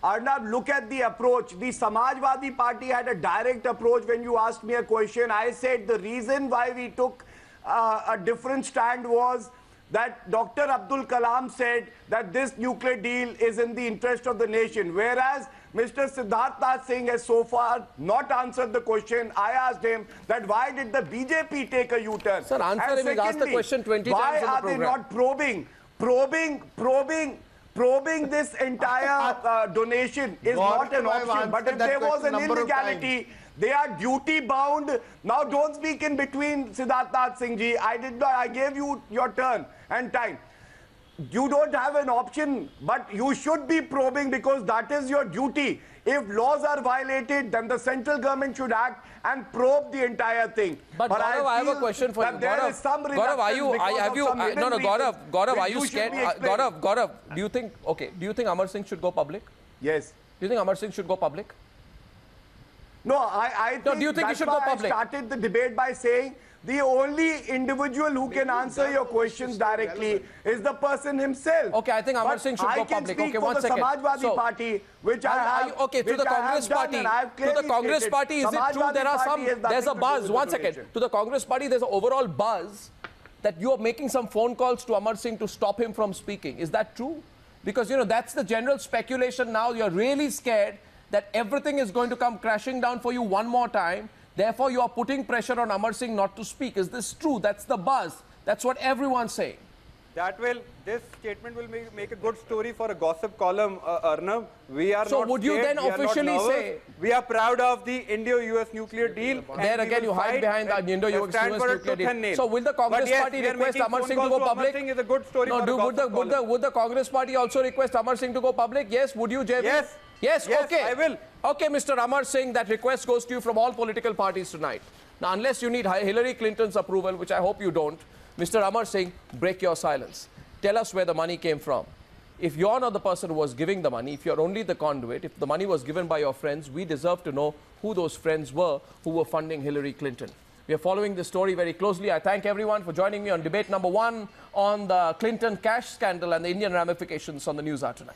F: Arnab, look at the approach. The Samajwadi party had a direct approach when you asked me a question. I said the reason why we took a different stand was that Dr. Abdul Kalam said that this nuclear deal is in the interest of the nation, whereas Mr. Siddharth Nath Singh has so far not answered the question. I asked him that why did the BJP take a U-turn?
A: Sir, answer him. He's asked the question 20
F: times
A: in the
F: program. Why are they not probing this entire donation is not an option. But if there was an illegality, they are duty bound. Now don't speak in between, Siddharth Nath Singh ji. I gave you your turn and time. You don't have an option, but you should be probing because that is your duty. If laws are violated, then the central government should act and probe the entire thing.
A: But Gaurav, I have a question for you.
F: There is some
A: Gaurav, Gaurav, are you scared? Gaurav, do you think Amar Singh should go public?
F: Yes.
A: Do you think Amar Singh should go public?
F: No, I think
A: do you think he should go public?
F: I started the debate by saying the only individual who can answer your questions directly is the person himself.
A: Okay, I think Amar Singh should go public. Okay, one second.
F: Samajwadi Party, which I have.
A: Okay, to the Congress Party. To the Congress Party, is it true there's a buzz? 1 second. To the Congress Party, there's an overall buzz that you are making some phone calls to Amar Singh to stop him from speaking. Is that true? Because, you know, that's the general speculation now. You're really scared that everything is going to come crashing down for you one more time. Therefore, you are putting pressure on Amar Singh not to speak. Is this true? That's the buzz. That's what everyone's saying.
D: This statement will make a good story for a gossip column, Arnab. We are
A: so
D: not
A: would
D: scared,
A: you then officially say?
D: We are proud of the Indo-US nuclear deal.
A: There again, you hide behind the Indo-US nuclear deal. So will the Congress Party request Amar Singh to go public?
D: Amar Singh is a good story for a gossip column.
A: Would the Congress Party also request Amar Singh to go public? Yes. Would you, Jaiveer?
D: Yes.
A: Yes, okay.
D: I will.
A: Okay, Mr. Amar Singh, that request goes to you from all political parties tonight. Now, unless you need Hillary Clinton's approval, which I hope you don't, Mr. Amar Singh, break your silence. Tell us where the money came from. If you're not the person who was giving the money, if you're only the conduit, if the money was given by your friends, we deserve to know who those friends were who were funding Hillary Clinton. We are following this story very closely. I thank everyone for joining me on debate number 1 on the Clinton cash scandal and the Indian ramifications on the Newshour tonight.